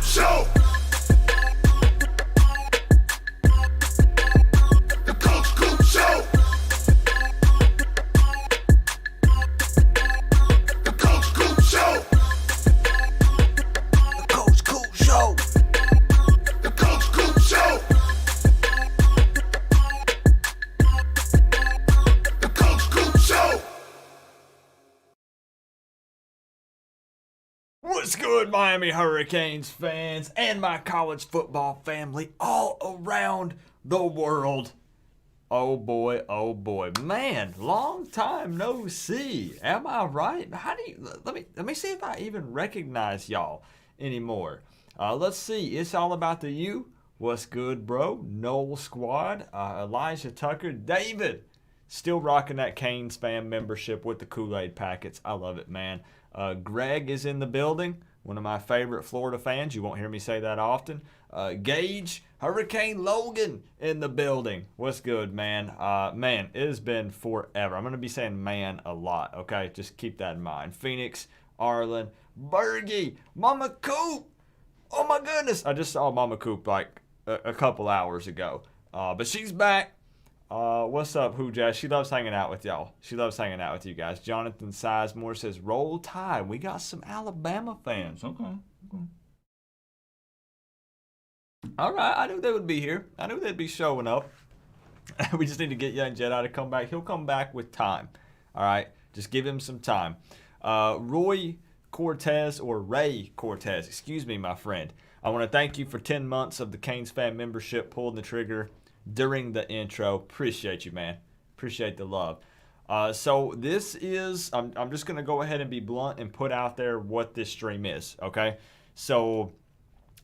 Coop Show. The Coach Coop Show. The Coach Coop Show. The Coach Coop Show. The Coach Coop Show. The Coach Coop Show. What's good, Miami Hurricanes fans and my college football family all around the world? Oh boy, man, long time no see. Am I right? How do you? Let me see if I even recognize y'all anymore. Let's see. It's all about the U. What's good, bro? Noel Squad, Elijah Tucker, David, still rocking that Canes fan membership with the Kool-Aid packets. I love it, man. Greg is in the building, one of my favorite Florida fans. You won't hear me say that often. Gage, Hurricane Logan in the building. What's good, man? Man, it has been forever. I'm going to be saying man a lot, okay? Just keep that in mind. Phoenix, Arlen, Bergie, Mama Coop. Oh, my goodness. I just saw Mama Coop like a couple hours ago. But she's back. What's up, Who Jazz? She loves hanging out with y'all. She loves hanging out with you guys. Jonathan Sizemore says, roll tide. We got some Alabama fans. Okay. All right. I knew they would be here. I knew they'd be showing up. We just need to get Young Jedi to come back. He'll come back with time. All right. Just give him some time. Roy Cortez, or Ray Cortez. Excuse me, my friend. I want to thank you for 10 months of the Canes fan membership, pulling the trigger during the intro. Appreciate you, man. Appreciate the love. So this is, I'm just going to go ahead and be blunt and put out there what this stream is, okay? So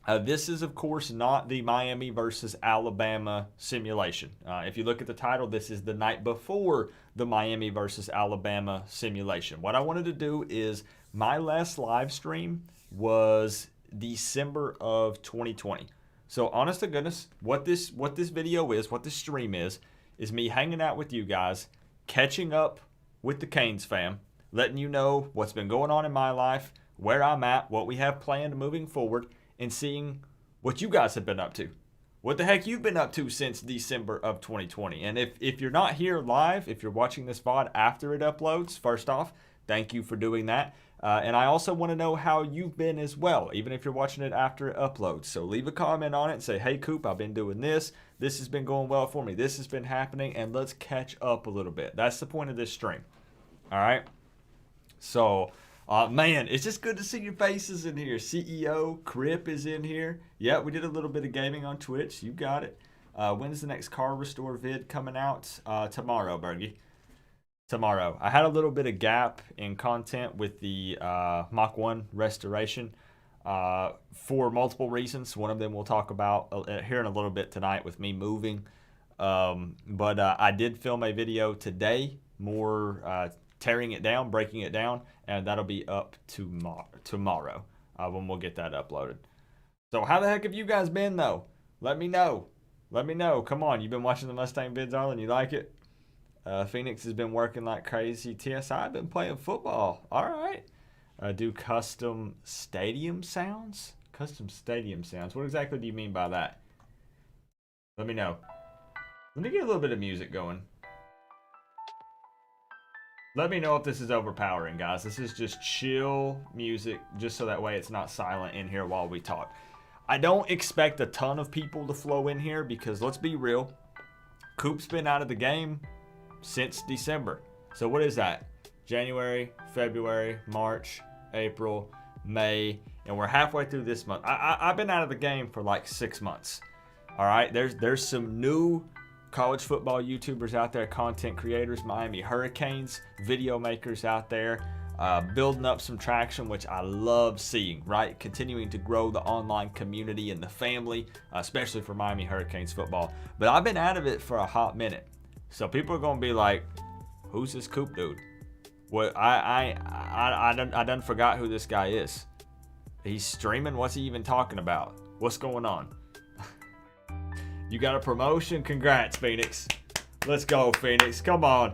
this is, of course, not the Miami versus Alabama simulation. If you look at the title, this is the night before the Miami versus Alabama simulation. What I wanted to do is, my last live stream was December of 2020. So honest to goodness, what this video is, what this stream is me hanging out with you guys, catching up with the Canes fam, letting you know what's been going on in my life, where I'm at, what we have planned moving forward, and seeing what you guys have been up to. What the heck you've been up to since December of 2020. And if you're not here live, if you're watching this VOD after it uploads, first off, thank you for doing that. And I also want to know how you've been as well, even if you're watching it after it uploads. So leave a comment on it and say, hey, Coop, I've been doing this. This has been going well for me. This has been happening, and let's catch up a little bit. That's the point of this stream. All right? So, man, it's just good to see your faces in here. CEO, Crip is in here. Yeah, we did a little bit of gaming on Twitch. You got it. When's the next car restore vid coming out? Tomorrow, Bergie. Tomorrow. I had a little bit of gap in content with the Mach 1 restoration for multiple reasons. One of them we'll talk about here in a little bit tonight with me moving. But I did film a video today, more tearing it down, breaking it down, and that'll be up tomorrow when we'll get that uploaded. So how the heck have you guys been, though? Let me know. Let me know. Come on. You've been watching the Mustang vids, Arlen? You like it? Phoenix has been working like crazy. TSI, I've been playing football. All right. Do custom stadium sounds? Custom stadium sounds. What exactly do you mean by that? Let me know. Let me get a little bit of music going. Let me know if this is overpowering, guys. This is just chill music, just so that way it's not silent in here while we talk. I don't expect a ton of people to flow in here because, let's be real, Coop's been out of the game since December. So what is that? January, February, March, April, May, and we're halfway through this month. I've been out of the game for like 6 months. All right, there's some new college football YouTubers out there, content creators, Miami Hurricanes, video makers out there, building up some traction, which I love seeing, right? Continuing to grow the online community and the family, especially for Miami Hurricanes football. But I've been out of it for a hot minute. So people are gonna be like, "Who's this Coop dude?" Well, I done forgot who this guy is. He's streaming. What's he even talking about? What's going on? You got a promotion? Congrats, Phoenix. Let's go, Phoenix. Come on.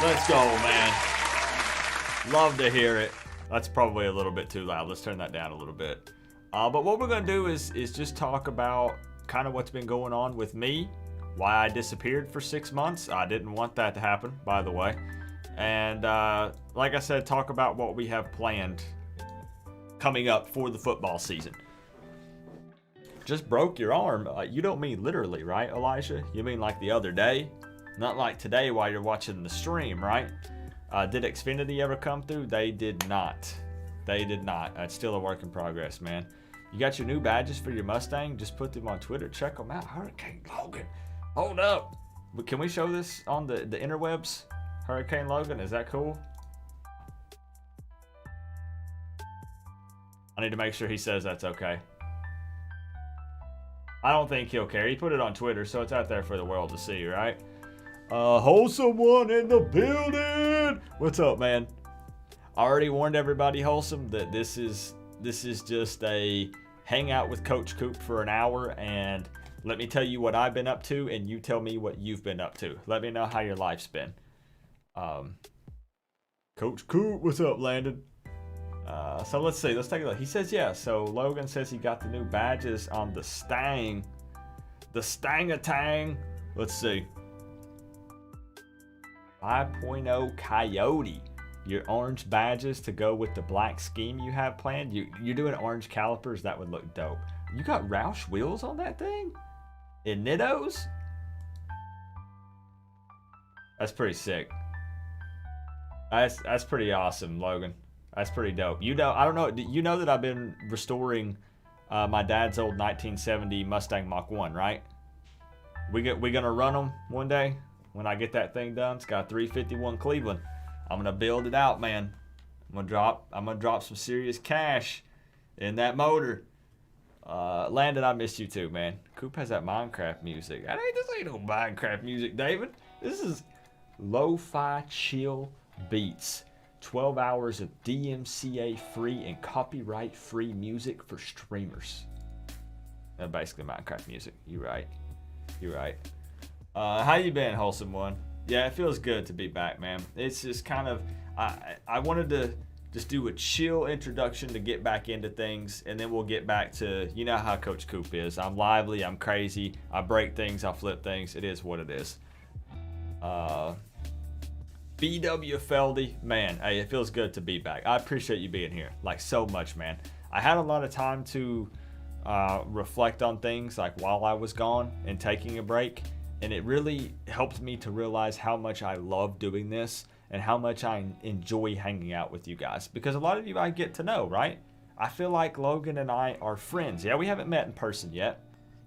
Let's go, man. Love to hear it. That's probably a little bit too loud. Let's turn that down a little bit. But what we're going to do is just talk about kind of what's been going on with me, why I disappeared for 6 months. I didn't want that to happen, by the way. And like I said, talk about what we have planned coming up for the football season. Just broke your arm. You don't mean literally, right, Elijah? You mean like the other day? Not like today while you're watching the stream, right? Did Xfinity ever come through? They did not. They did not. It's still a work in progress, man. You got your new badges for your Mustang? Just put them on Twitter. Check them out. Hurricane Logan. Hold up. But can we show this on the interwebs? Hurricane Logan, is that cool? I need to make sure he says that's okay. I don't think he'll care. He put it on Twitter, so it's out there for the world to see, right? Wholesome one in the building. What's up, man? I already warned everybody, Wholesome, that this is just a hangout with Coach Coop for an hour, and let me tell you what I've been up to, and you tell me what you've been up to. Let me know how your life's been. Coach Coop, what's up, Landon? So let's see. Let's take a look. He says yeah. So Logan says he got the new badges on the Stang. The Stangatang. Let's see. 5.0 Coyote. Your orange badges to go with the black scheme you have planned. You're doing orange calipers. That would look dope. You got Roush wheels on that thing? In Nittos? That's pretty sick. That's pretty awesome, Logan. That's pretty dope. You know, I don't know. You know that I've been restoring my dad's old 1970 Mustang Mach 1, right? We gonna run them one day when I get that thing done. It's got a 351 Cleveland. I'm gonna build it out, man. I'm gonna drop some serious cash in that motor. Landon, I missed you too, man. Coop has that Minecraft music. This ain't no Minecraft music, David. This is lo-fi chill beats. 12 hours of DMCA free and copyright free music for streamers. That's basically Minecraft music. You right. How you been, Wholesome One? Yeah, it feels good to be back, man. It's just kind of, I wanted to just do a chill introduction to get back into things, and then we'll get back to, you know how Coach Coop is. I'm lively, I'm crazy, I break things, I flip things. It is what it is. BW Feldy, man, hey, it feels good to be back. I appreciate you being here, like so much, man. I had a lot of time to reflect on things like while I was gone and taking a break, and it really helped me to realize how much I love doing this and how much I enjoy hanging out with you guys, because a lot of you I get to know, right? I feel like Logan and I are friends. Yeah, we haven't met in person yet,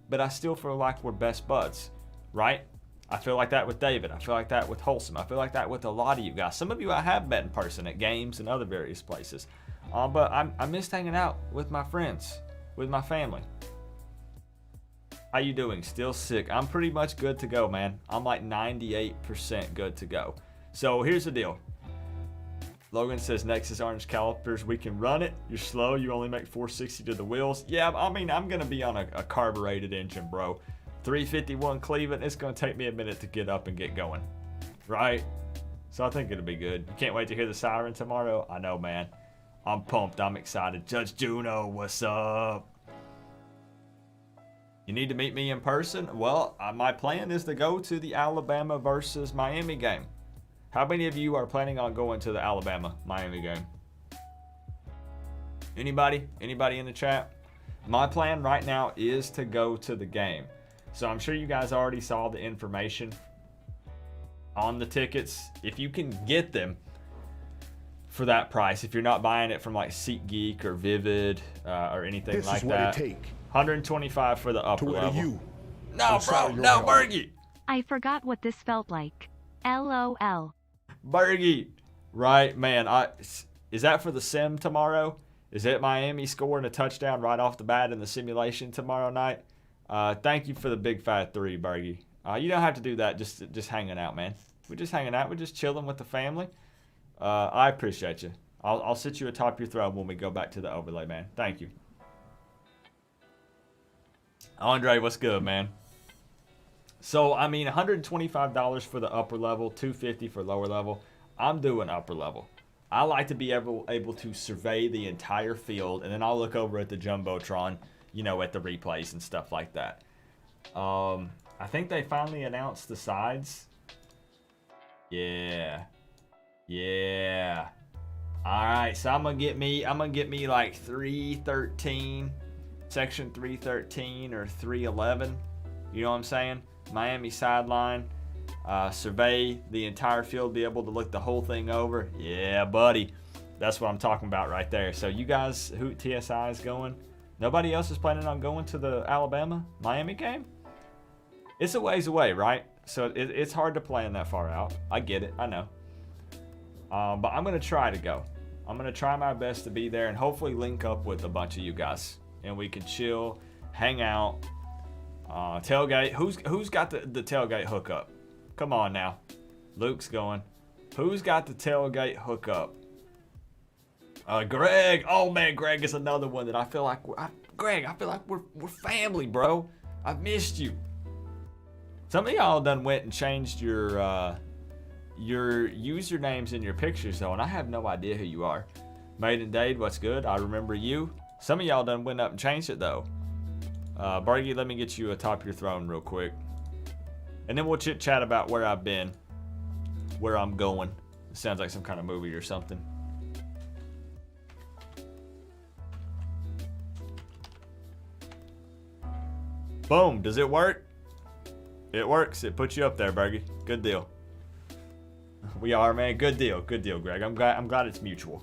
but I still feel like we're best buds, right? I feel like that with David. I feel like that with Wholesome. I feel like that with a lot of you guys. Some of you I have met in person at games and other various places. But I missed hanging out with my friends, with my family. How you doing? Still sick? I'm pretty much good to go, man. I'm like 98% good to go. So here's the deal. Logan says Nexus orange calipers, we can run it. You're slow. You only make 460 to the wheels. Yeah, I mean, I'm going to be on a carbureted engine, bro. 351 Cleveland, it's going to take me a minute to get up and get going, right? So I think it'll be good. You can't wait to hear the siren tomorrow. I know, man. I'm pumped. I'm excited. Judge Juno, what's up? You need to meet me in person? Well, my plan is to go to the Alabama versus Miami game. How many of you are planning on going to the Alabama-Miami game? Anybody? Anybody in the chat? My plan right now is to go to the game. So I'm sure you guys already saw the information on the tickets. If you can get them for that price, if you're not buying it from like SeatGeek or Vivid or anything This like is what that, it take $125 for the upper to level. you. No, bro, no, Bergie. I forgot what this felt like. LOL. Bergie. Right, man. Is that for the sim tomorrow? Is it Miami scoring a touchdown right off the bat in the simulation tomorrow night? Thank you for the big fat 3, Bergie. You don't have to do that, just hanging out, man. We're just hanging out. We're just chilling with the family. I appreciate you. I'll sit you atop your throne when we go back to the overlay, man. Thank you. Andre, what's good, man? So, I mean, $125 for the upper level, $250 for lower level. I'm doing upper level. I like to be able to survey the entire field, and then I'll look over at the Jumbotron, you know, at the replays and stuff like that. I think they finally announced the sides. Yeah. Yeah. Alright, so I'm gonna get me like 313, section 313 or 311. You know what I'm saying? Miami sideline. Survey the entire field, be able to look the whole thing over. Yeah, buddy. That's what I'm talking about right there. So you guys, who TSI is going? Nobody else is planning on going to the Alabama-Miami game? It's a ways away, right? So it's hard to plan that far out. I get it. I know. But I'm going to try to go. I'm going to try my best to be there and hopefully link up with a bunch of you guys. And we can chill, hang out, tailgate. Who's got the tailgate hookup? Come on now. Luke's going. Who's got the tailgate hookup? Greg. Oh, man, Greg is another one that I feel like... Greg, I feel like we're family, bro. I've missed you. Some of y'all done went and changed your usernames in your pictures, though, and I have no idea who you are. Maiden Dade, what's good? I remember you. Some of y'all done went up and changed it, though. Bargy, let me get you atop your throne real quick. And then we'll chit-chat about where I've been, where I'm going. It sounds like some kind of movie or something. Boom. Does it work? It works. It puts you up there, Bergie. Good deal. We are, man. Good deal. Good deal, Greg. I'm glad it's mutual.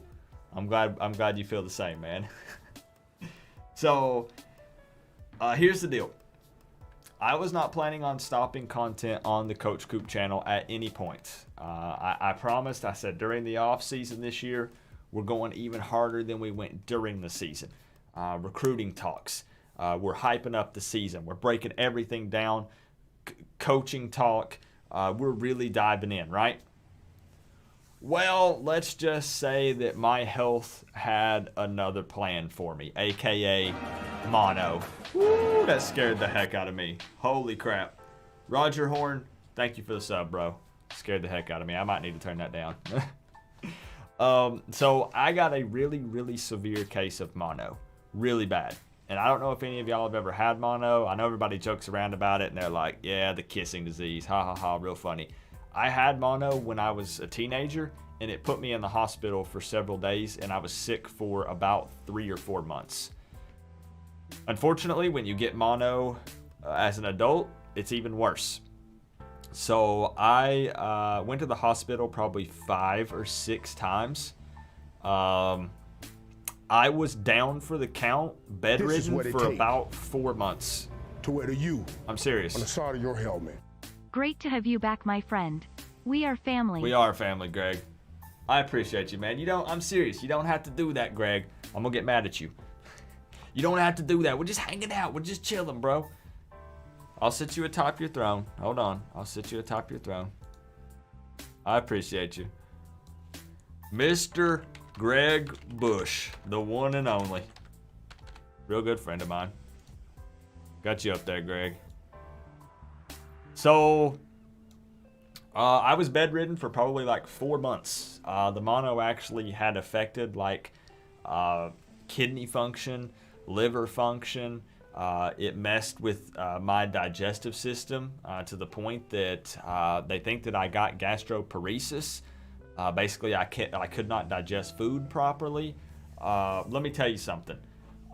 I'm glad you feel the same, man. So, here's the deal. I was not planning on stopping content on the Coach Coop channel at any point. I promised. I said during the off season this year, we're going even harder than we went during the season. Recruiting talks. We're hyping up the season. We're breaking everything down. Coaching talk. We're really diving in, right? Well, let's just say that my health had another plan for me, aka mono. Woo, that scared the heck out of me. Holy crap. Roger Horn, thank you for the sub, bro. Scared the heck out of me. I might need to turn that down. So I got a really, really severe case of mono. Really bad. And I don't know if any of y'all have ever had mono. I know everybody jokes around about it, and they're like, yeah, the kissing disease. Ha, ha, ha, real funny. I had mono when I was a teenager, and it put me in the hospital for several days, and I was sick for about 3 or 4 months. Unfortunately, when you get mono as an adult, it's even worse. So I went to the hospital probably 5 or 6 times. I was down for the count, bedridden for about 4 months. To wear to you. I'm serious. On the side of your helmet. Great to have you back, my friend. We are family. We are family, Greg. I appreciate you, man. I'm serious. You don't have to do that, Greg. I'm gonna get mad at you. You don't have to do that. We're just hanging out. We're just chilling, bro. I'll sit you atop your throne. Hold on. I'll sit you atop your throne. I appreciate you. Mr. Greg Bush, the one and only. Real good friend of mine. Got you up there, Greg. So, I was bedridden for probably like 4 months. The mono actually had affected like kidney function, liver function. It messed with my digestive system to the point that they think that I got gastroparesis. Basically, I could not digest food properly. Let me tell you something.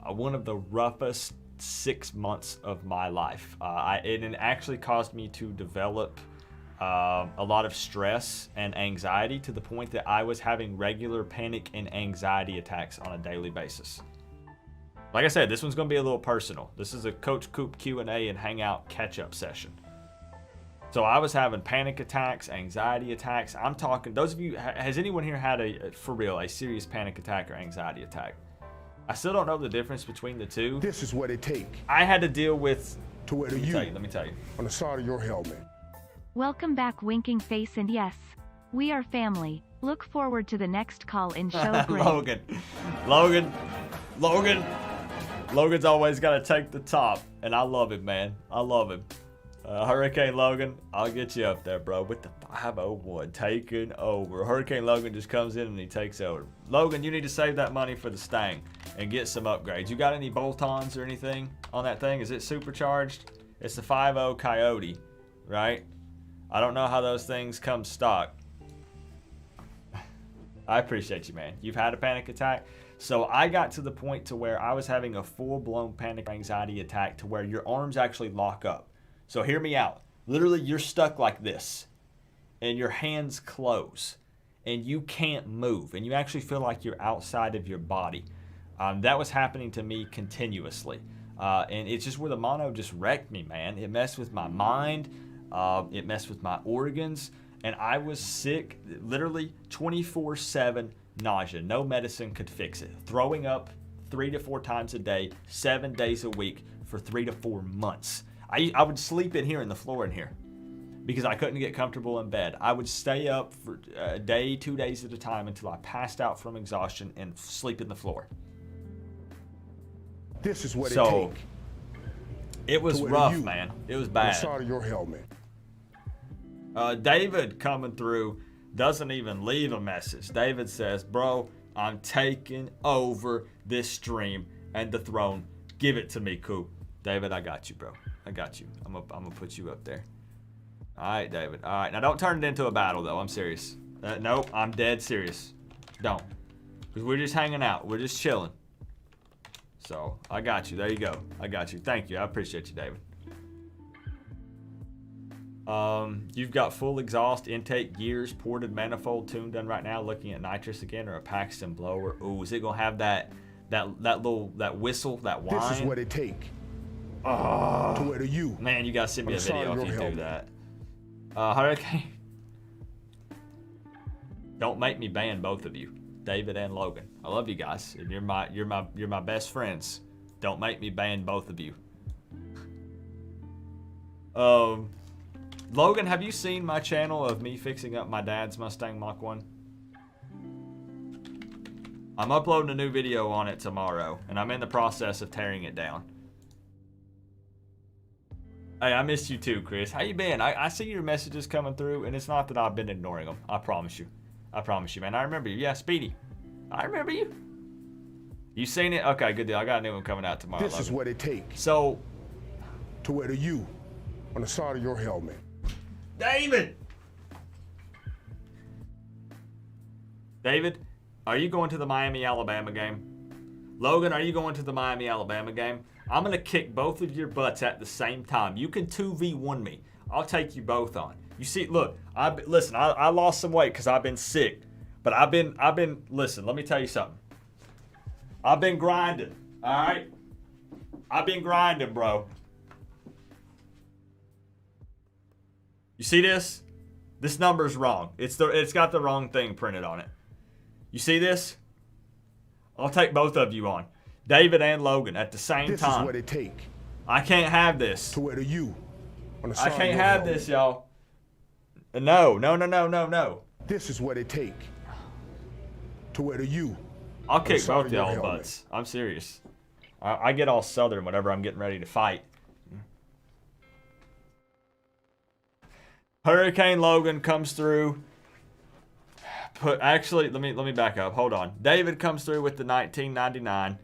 One of the roughest 6 months of my life. It actually caused me to develop a lot of stress and anxiety to the point that I was having regular panic and anxiety attacks on a daily basis. Like I said, this one's going to be a little personal. This is a Coach Coop Q&A and hangout catch-up session. So I was having panic attacks, anxiety attacks. I'm talking, those of you, has anyone here had for real, a serious panic attack or anxiety attack? I still don't know the difference between the two. This is what it takes. I had to deal with, to wear to you. Let me tell you. On the side of your helmet. Welcome back, winking face, and yes, we are family. Look forward to the next call-in show. Logan's always got to take the top, and I love him, man. I love him. Hurricane Logan, I'll get you up there, bro, with the 501 taking over. Hurricane Logan just comes in and he takes over. Logan, you need to save that money for the Mustang and get some upgrades. You got any bolt-ons or anything on that thing? Is it supercharged? It's the 5.0 Coyote, right? I don't know how those things come stock. I appreciate you, man. You've had a panic attack. So I got to the point to where I was having a full-blown panic anxiety attack to where your arms actually lock up. So hear me out. Literally, you're stuck like this, and your hands close, and you can't move, and you actually feel like you're outside of your body. That was happening to me continuously, and it's just where the mono just wrecked me, man. It messed with my mind. It messed with my organs, and I was sick, literally 24/7 nausea. No medicine could fix it. Throwing up 3 to 4 times a day, 7 days a week for 3 to 4 months. I would sleep in here, in the floor in here, because I couldn't get comfortable in bed. I would stay up for a day, 2 days at a time until I passed out from exhaustion and sleep in the floor. This is what So, it takes. it was rough, man. It was bad. Inside of your helmet. David coming through doesn't even leave a message. David says, bro, I'm taking over this stream and the throne. Give it to me, Coop. David, I got you, bro. I got you. I'm gonna put you up there. All right, David. All right, now don't turn it into a battle, though. I'm serious. Nope, I'm dead serious. Don't. Because we're just hanging out. We're just chilling. So, I got you. There you go. I got you. Thank you. I appreciate you, David. You've got full exhaust, intake, gears, ported manifold, tune done right now. Looking at nitrous again, or a Paxton blower. Ooh, is it gonna have that whistle, that whine? This is what it takes. Oh, To where to you. man, you gotta send me a Inside video of if you your do helmet. that. Hurricane. Don't make me ban both of you, David and Logan. I love you guys, and you're my best friends. Don't make me ban both of you. Logan, have you seen my channel of me fixing up my dad's Mustang Mach 1? I'm uploading a new video on it tomorrow, and I'm in the process of tearing it down. Hey, I missed you too, Chris. How you been? I see your messages coming through, and it's not that I've been ignoring them. I promise you. I promise you, man. I remember you. Yeah, Speedy. I remember you. You seen it? Okay, good deal. I got a new one coming out tomorrow. This is what it takes. So, To where to you. On the side of your helmet. David! David, are you going to the Miami-Alabama game? Logan, are you going to the Miami-Alabama game? I'm going to kick both of your butts at the same time. You can 2v1 me. I'll take you both on. You see, look, listen, I lost some weight because I've been sick. But I've been, listen, let me tell you something. I've been grinding, all right? I've been grinding, bro. You see this? This number's wrong. It's got the wrong thing printed on it. You see this? I'll take both of you on. David and Logan at the same This time. is what it takes. I can't have this. To where to you. On the I side of can't your have helmet. this, y'all. No. This is what it takes. To where to you. I'll the kick side both of your y'all helmet. butts. I'm serious. I get all southern whenever I'm getting ready to fight. Hurricane Logan comes through. Actually, let me back up. Hold on. David comes through with the 1999,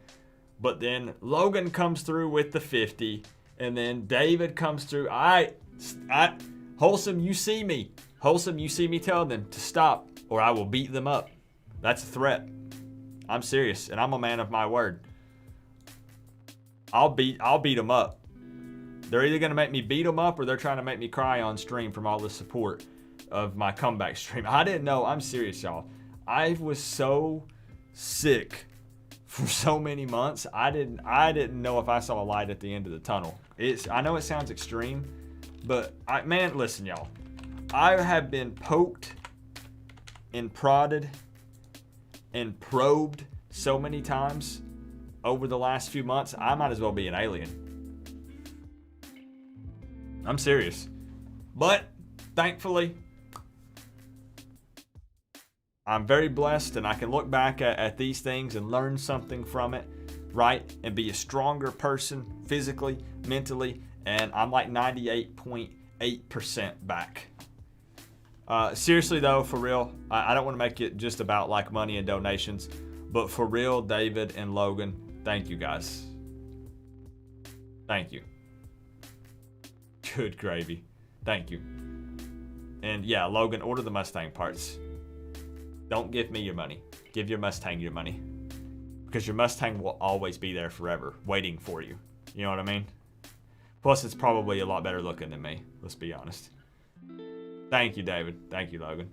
but then Logan comes through with the 50, and then David comes through. Wholesome, you see me. Wholesome, you see me tell them to stop, or I will beat them up. That's a threat. I'm serious, and I'm a man of my word. I'll beat them up. They're either gonna make me beat them up, or they're trying to make me cry on stream from all the support of my comeback stream. I didn't know. I'm serious, y'all. I was so sick for so many months. I didn't know if I saw a light at the end of the tunnel. I know it sounds extreme, but man, listen, y'all. I have been poked and prodded and probed so many times over the last few months. I might as well be an alien. I'm serious. But thankfully, I'm very blessed, and I can look back at these things and learn something from it, right? And be a stronger person physically, mentally, and I'm like 98.8% back. Seriously though, for real, I don't want to make it just about like money and donations, but for real, David and Logan, thank you guys. Thank you. Good gravy. Thank you. And yeah, Logan, order the Mustang parts. Don't give me your money. Give your Mustang your money. Because your Mustang will always be there forever, waiting for you. You know what I mean? Plus, it's probably a lot better looking than me. Let's be honest. Thank you, David. Thank you, Logan.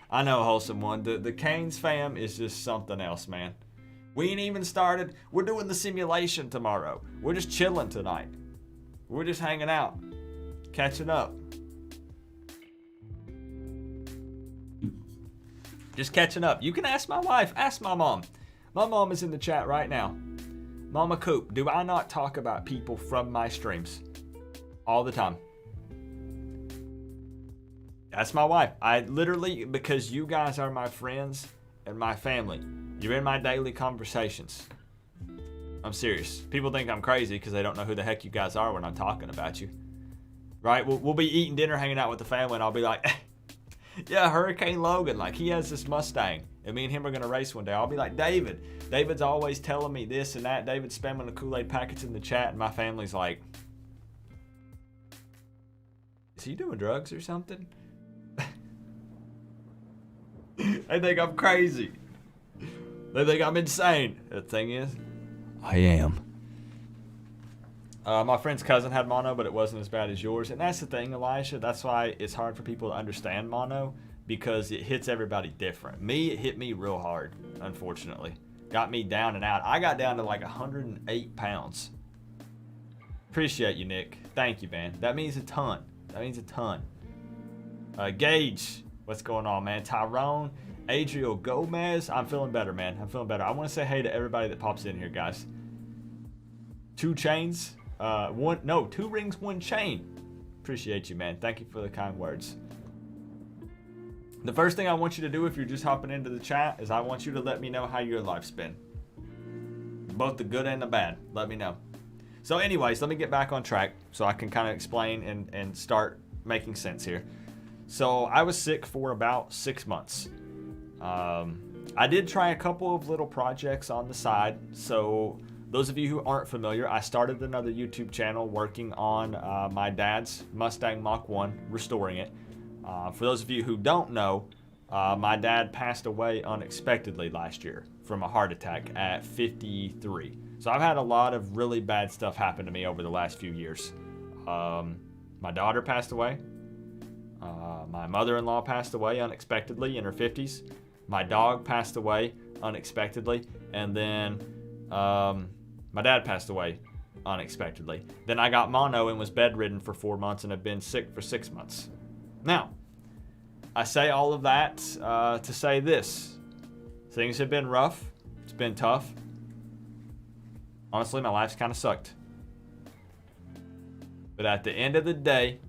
I know, Wholesome One. The Canes fam is just something else, man. We ain't even started. We're doing the simulation tomorrow. We're just chilling tonight. We're just hanging out. Catching up. Just catching up. You can ask my wife. Ask my mom. My mom is in the chat right now. Mama Coop, do I not talk about people from my streams all the time? That's my wife. I literally, because you guys are my friends and my family. You're in my daily conversations. I'm serious. People think I'm crazy because they don't know who the heck you guys are when I'm talking about you. Right? We'll be eating dinner, hanging out with the family, and I'll be like, yeah, Hurricane Logan, like he has this Mustang, and me and him are gonna race one day. I'll be like, David's always telling me this and that. David's spamming the Kool-Aid packets in the chat, and my family's like, is he doing drugs or something? They think I'm crazy. They think I'm insane. The thing is, I am. My friend's cousin had mono, but it wasn't as bad as yours. And that's the thing, Elisha. That's why it's hard for people to understand mono, because it hits everybody different. Me, it hit me real hard, unfortunately. Got me down and out. I got down to like 108 pounds. Appreciate you, Nick. Thank you, man. That means a ton. That means a ton. Gage, what's going on, man? Tyrone, Adriel Gomez. I'm feeling better, man. I'm feeling better. I want to say hey to everybody that pops in here, guys. 2 chains. 2 rings, 1 chain. Appreciate you, man. Thank you for the kind words. The first thing I want you to do if you're just hopping into the chat is I want you to let me know how your life's been. Both the good and the bad. Let me know. So anyways, let me get back on track so I can kind of explain and start making sense here. So I was sick for about 6 months. I did try a couple of little projects on the side. So those of you who aren't familiar, I started another YouTube channel working on my dad's Mustang Mach 1, restoring it. For those of you who don't know, my dad passed away unexpectedly last year from a heart attack at 53. So I've had a lot of really bad stuff happen to me over the last few years. My daughter passed away. My mother-in-law passed away unexpectedly in her 50s. My dog passed away unexpectedly. And then my dad passed away unexpectedly. Then I got mono and was bedridden for 4 months and have been sick for 6 months. Now, I say all of that to say this. Things have been rough. It's been tough. Honestly, my life's kind of sucked. But at the end of the day,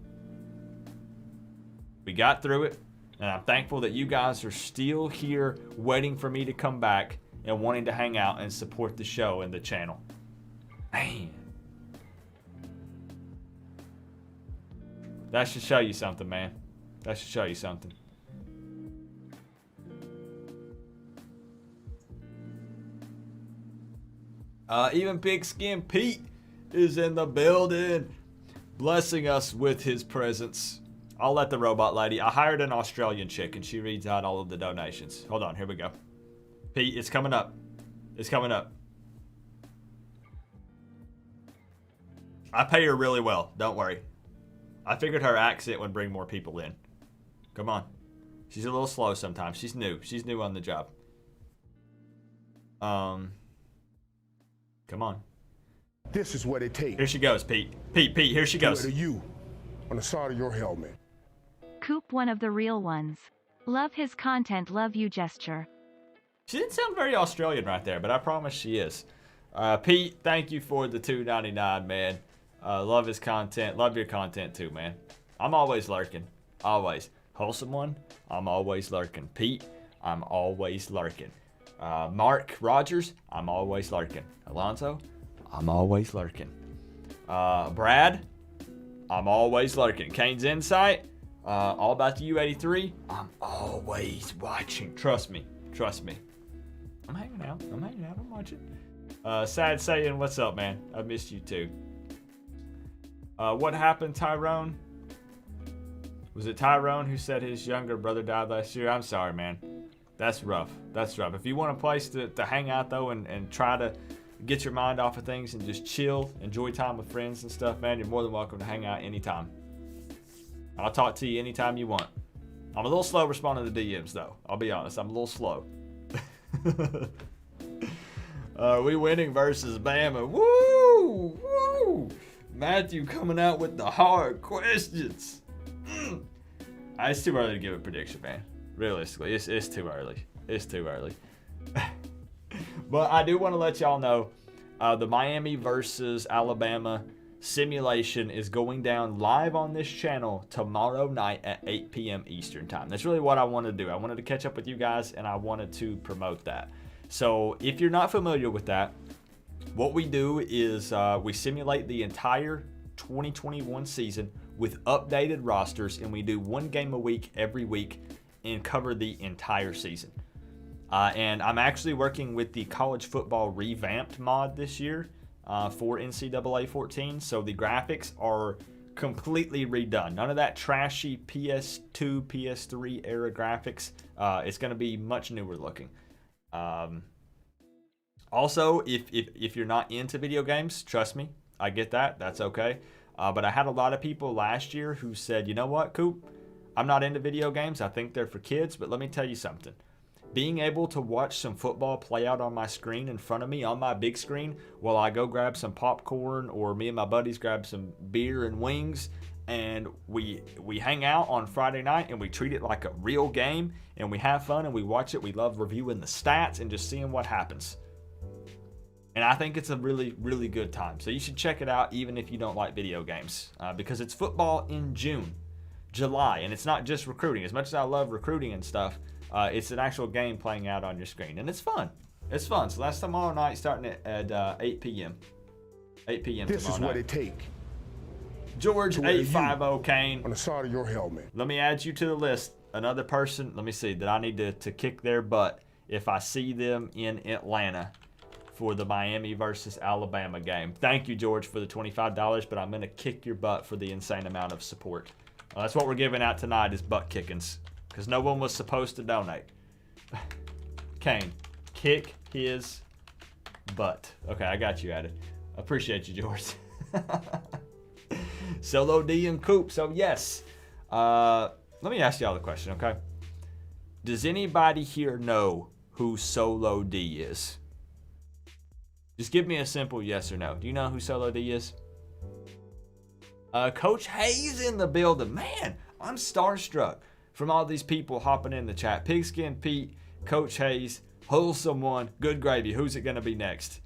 we got through it. And I'm thankful that you guys are still here waiting for me to come back and wanting to hang out and support the show and the channel. Man. That should show you something, man. That should show you something. Even Big Skin Pete is in the building, blessing us with his presence. I'll let the robot lady. I hired an Australian chick, and she reads out all of the donations. Hold on, here we go. Pete, it's coming up. It's coming up. I pay her really well. Don't worry. I figured her accent would bring more people in. Come on. She's a little slow sometimes. She's new. She's new on the job. Come on. This is what it takes. Here she goes, Pete. Pete, here she goes. To you on the side of your helmet. Coop, one of the real ones. Love his content, love you gesture. She didn't sound very Australian right there, but I promise she is. Pete, thank you for the $2.99, man. Love his content. Love your content too, man. I'm always lurking. Always. Wholesome One, I'm always lurking. Pete, I'm always lurking. Mark Rogers, I'm always lurking. Alonzo, I'm always lurking. Brad, I'm always lurking. Kane's Insight, all about the U83. I'm always watching. Trust me. I'm hanging out. I'm watching. Sad saying, what's up, man? I missed you too. What happened, Tyrone? Was it Tyrone who said his younger brother died last year? I'm sorry, man. That's rough. If you want a place to hang out, though, and try to get your mind off of things and just chill, enjoy time with friends and stuff, man, you're more than welcome to hang out anytime. I'll talk to you anytime you want. I'm a little slow responding to DMs, though. I'll be honest. I'm a little slow. We winning versus Bama. Woo! Matthew coming out with the hard questions. It's too early to give a prediction, man. Realistically, it's too early. But I do want to let y'all know the Miami versus Alabama simulation is going down live on this channel tomorrow night at 8 p.m. Eastern time. That's really what I wanted to do. I wanted to catch up with you guys, and I wanted to promote that. So if you're not familiar with that, what we do is we simulate the entire 2021 season with updated rosters, and we do one game a week every week and cover the entire season. And I'm actually working with the college football revamped mod this year for NCAA 14. So the graphics are completely redone. None of that trashy PS2, PS3 era graphics. It's going to be much newer looking. Also, if you're not into video games, trust me, I get that. That's okay. But I had a lot of people last year who said, you know what, Coop? I'm not into video games. I think they're for kids. But let me tell you something. Being able to watch some football play out on my screen in front of me on my big screen while I go grab some popcorn, or me and my buddies grab some beer and wings, and we hang out on Friday night and we treat it like a real game and we have fun and we watch it. We love reviewing the stats and just seeing what happens. And I think it's a really, really good time. So you should check it out even if you don't like video games, because it's football in July, and it's not just recruiting. As much as I love recruiting and stuff, it's an actual game playing out on your screen, and it's fun. So that's tomorrow night, starting at 8 p.m. 8 p.m. This is what it take. George 850 Kane. On the side of your helmet. Let me add you to the list. Another person, let me see, that I need to kick their butt if I see them in Atlanta for the Miami versus Alabama game. Thank you, George, for the $25, but I'm going to kick your butt for the insane amount of support. That's what we're giving out tonight, is butt kickings, because no one was supposed to donate. Kane, kick his butt. Okay, I got you at it. Appreciate you, George. Solo D and Coop. So yes, let me ask y'all the question, okay? Does anybody here know who Solo D is? Just give me a simple yes or no. Do you know who Solo D is? Coach Hayes in the building. Man, I'm starstruck from all these people hopping in the chat. Pigskin Pete, Coach Hayes, Wholesome One, Good Gravy. Who's it going to be next?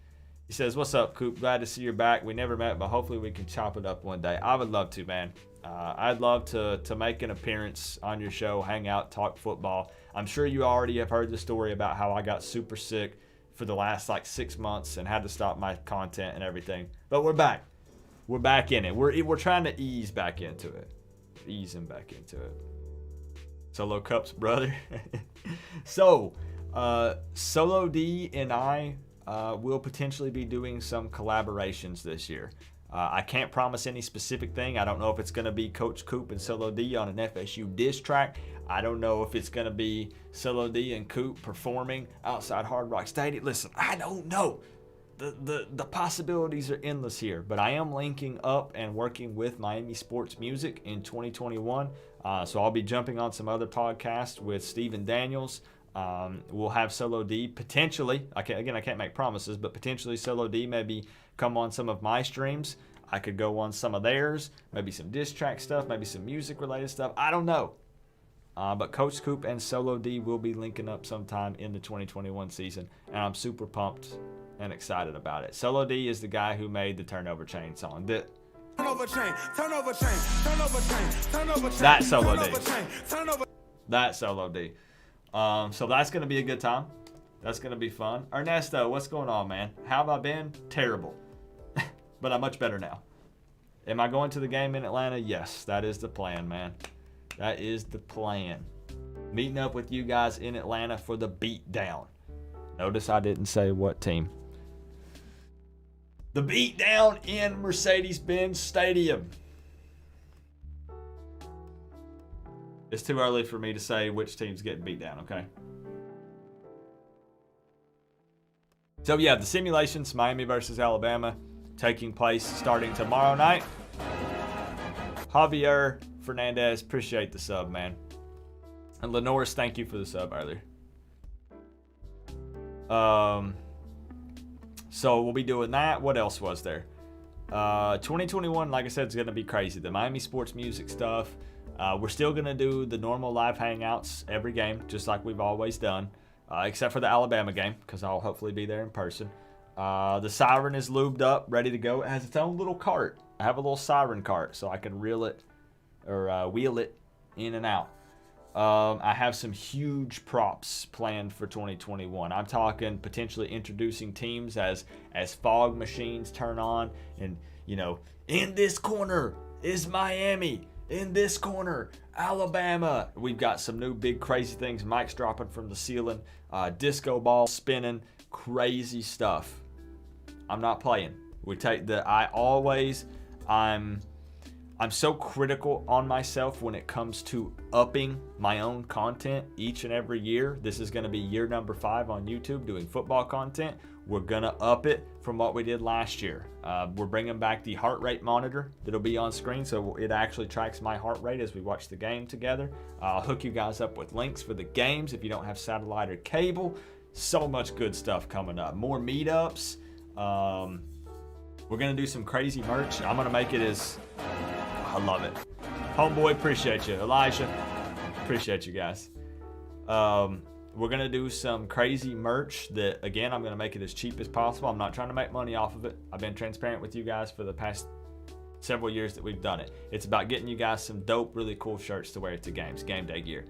He says, what's up, Coop? Glad to see you're back. We never met, but hopefully we can chop it up one day. I would love to, man. I'd love to make an appearance on your show, hang out, talk football. I'm sure you already have heard the story about how I got super sick for the last 6 months and had to stop my content and everything. But we're back. We're back in it. We're trying to ease back into it. Easing back into it. Solo Cups, brother. So, Solo D and I will potentially be doing some collaborations this year. I can't promise any specific thing. I don't know if it's going to be Coach Coop and Solo D on an FSU diss track. I don't know if it's going to be Solo D and Coop performing outside Hard Rock Stadium. Listen, I don't know. The possibilities are endless here, but I am linking up and working with Miami Sports Music in 2021. So I'll be jumping on some other podcasts with Steven Daniels. We'll have Solo D potentially. I can't make promises, but potentially Solo D maybe come on some of my streams. I could go on some of theirs, maybe some diss track stuff, maybe some music related stuff. I don't know. But Coach Coop and Solo D will be linking up sometime in the 2021 season, and I'm super pumped and excited about it. Solo D is the guy who made the Turnover Chain song. Turnover chain, turnover chain, turnover chain, turnover chain. That's Solo D. Turnover chain, turnover. That's Solo D. So that's going to be a good time. That's going to be fun. Ernesto, what's going on, man? How have I been? Terrible. But I'm much better now. Am I going to the game in Atlanta? Yes, that is the plan, man. That is the plan. Meeting up with you guys in Atlanta for the beatdown. Notice I didn't say what team. The beatdown in Mercedes-Benz Stadium. It's too early for me to say which team's getting beat down, okay? So yeah, the simulations, Miami versus Alabama, taking place starting tomorrow night. Javier Fernandez, appreciate the sub, man. And Lenoris, thank you for the sub earlier. So we'll be doing that. What else was there? 2021, like I said, is going to be crazy. The Miami sports music stuff. We're still going to do the normal live hangouts every game, just like we've always done. Except for the Alabama game, because I'll hopefully be there in person. The Siren is lubed up, ready to go. It has its own little cart. I have a little Siren cart, so I can reel it or wheel it in and out. I have some huge props planned for 2021. I'm talking potentially introducing teams as fog machines turn on, and you know, in this corner is Miami. In this corner, Alabama. We've got some new big crazy things. Mics dropping from the ceiling. Disco ball spinning. Crazy stuff. I'm not playing. I'm so critical on myself when it comes to upping my own content each and every year. This is going to be year number 5 on YouTube doing football content. We're going to up it from what we did last year. We're bringing back the heart rate monitor that'll be on screen, so it actually tracks my heart rate as we watch the game together. I'll hook you guys up with links for the games if you don't have satellite or cable. So much good stuff coming up. More meetups. We're going to do some crazy merch. I'm going to make it as... I love it. Homeboy, appreciate you. Elijah, appreciate you guys. We're going to do some crazy merch that, again, I'm going to make it as cheap as possible. I'm not trying to make money off of it. I've been transparent with you guys for the past several years that we've done it. It's about getting you guys some dope, really cool shirts to wear at the games, game day gear.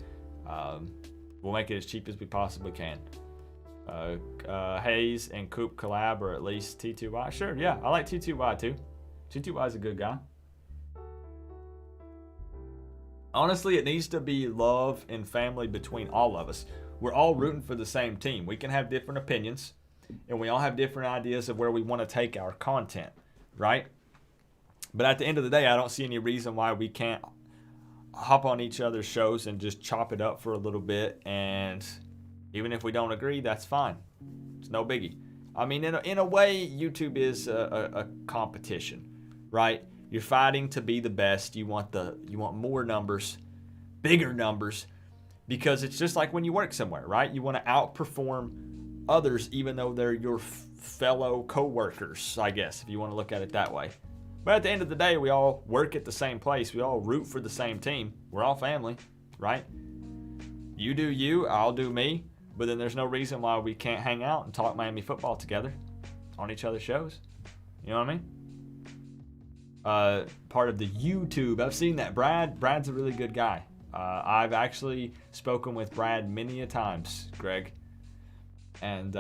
We'll make it as cheap as we possibly can. Hayes and Coop collab, or at least T2Y. Sure, yeah, I like T2Y too. T2Y is a good guy. Honestly, it needs to be love and family between all of us. We're all rooting for the same team. We can have different opinions, and we all have different ideas of where we want to take our content, right? But at the end of the day, I don't see any reason why we can't hop on each other's shows and just chop it up for a little bit. And even if we don't agree, that's fine. It's no biggie. I mean, in a way, YouTube is a competition, right? You're fighting to be the best. You want more numbers, bigger numbers, because it's just like when you work somewhere, right? You want to outperform others, even though they're your fellow co-workers, I guess, if you want to look at it that way. But at the end of the day, we all work at the same place. We all root for the same team. We're all family, right? You do you, I'll do me. But then there's no reason why we can't hang out and talk Miami football together on each other's shows. You know what I mean? Part of the YouTube. I've seen that. Brad's a really good guy. I've actually spoken with Brad many a times, Greg. And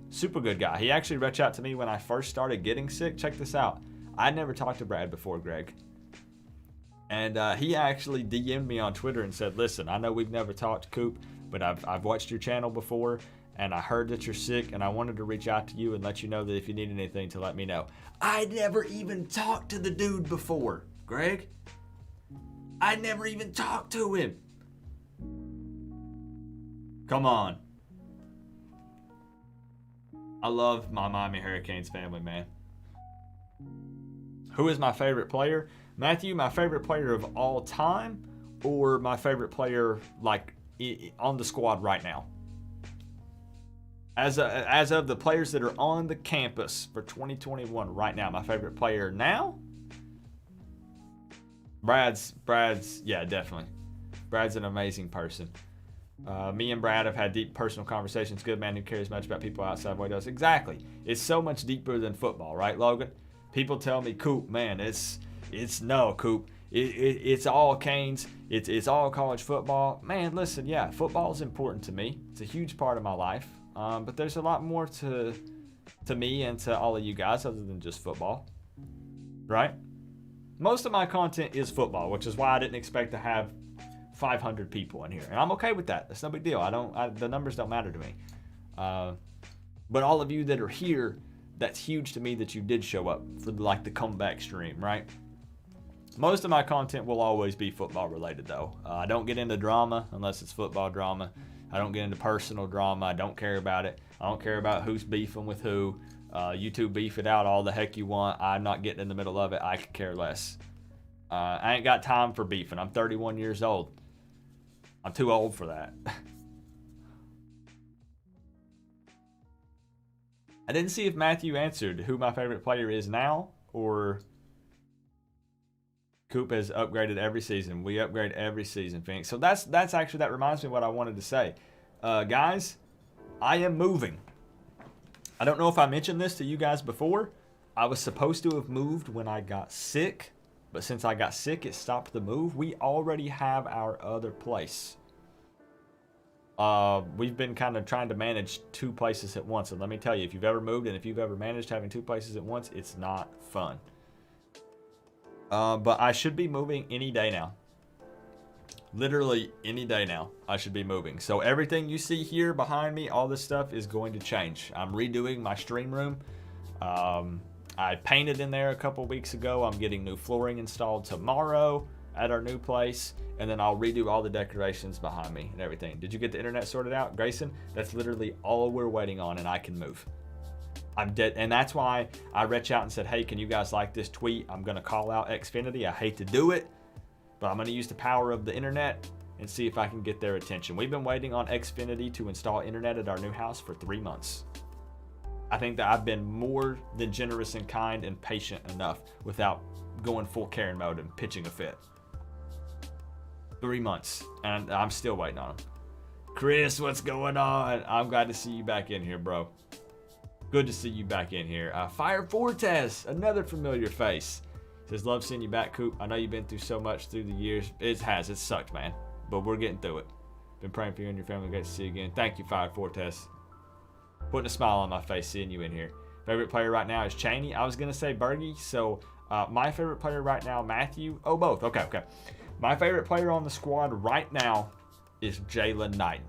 super good guy. He actually reached out to me when I first started getting sick. Check this out. I'd never talked to Brad before, Greg. And he actually DM'd me on Twitter and said, listen, I know we've never talked, Coop, but I've watched your channel before, and I heard that you're sick, and I wanted to reach out to you and let you know that if you need anything to let me know. I'd never even talked to the dude before, Greg. I'd never even talked to him. Come on. I love my Miami Hurricanes family, man. Who is my favorite player? Matthew, my favorite player of all time, or my favorite player like on the squad right now? As of the players that are on the campus for 2021 right now, my favorite player now? Brad's, yeah, definitely. Brad's an amazing person. Me and Brad have had deep personal conversations. Good man who cares much about people outside what he does. Exactly. It's so much deeper than football, right, Logan? People tell me, Coop, man, it's no, Coop. It's all Canes. It's all college football. Man, listen, yeah, football is important to me. It's a huge part of my life. But there's a lot more to me and to all of you guys other than just football, right? Most of my content is football, which is why I didn't expect to have 500 people in here. And I'm okay with that. That's no big deal. The numbers don't matter to me. But all of you that are here, that's huge to me that you did show up for like the comeback stream, right? Most of my content will always be football related though. I don't get into drama unless it's football drama. I don't get into personal drama. I don't care about it. I don't care about who's beefing with who. You two beef it out all the heck you want. I'm not getting in the middle of it. I could care less. I ain't got time for beefing. I'm 31 years old. I'm too old for that. I didn't see if Matthew answered who my favorite player is now, or Coop has upgraded every season. We upgrade every season, Phoenix. So that's actually, that reminds me of what I wanted to say. Guys, I am moving. I don't know if I mentioned this to you guys before. I was supposed to have moved when I got sick, but since I got sick, it stopped the move. We already have our other place. We've been kind of trying to manage two places at once. And let me tell you, if you've ever moved and if you've ever managed having two places at once, it's not fun. But I should be moving any day now. Literally any day now, I should be moving. So everything you see here behind me, all this stuff is going to change. I'm redoing my stream room. I painted in there a couple weeks ago. I'm getting new flooring installed tomorrow at our new place. And then I'll redo all the decorations behind me and everything. Did you get the internet sorted out, Grayson? That's literally all we're waiting on, and I can move. I'm dead, and that's why I reached out and said, hey, can you guys like this tweet? I'm gonna call out Xfinity. I hate to do it, but I'm gonna use the power of the internet and see if I can get their attention. We've been waiting on Xfinity to install internet at our new house for 3 months. I think that I've been more than generous and kind and patient enough without going full Karen mode and pitching a fit. 3 months, and I'm still waiting on them. Chris, what's going on? I'm glad to see you back in here, bro. Good to see you back in here. Fire Fortes, another familiar face. Says, love seeing you back, Coop. I know you've been through so much through the years. It sucked, man. But we're getting through it. Been praying for you and your family. Great to see you again. Thank you, Fire Fortes. Putting a smile on my face seeing you in here. Favorite player right now is Cheney. I was going to say Bergie. So my favorite player right now, Matthew. Oh, both. Okay. My favorite player on the squad right now is Jalen Knighton,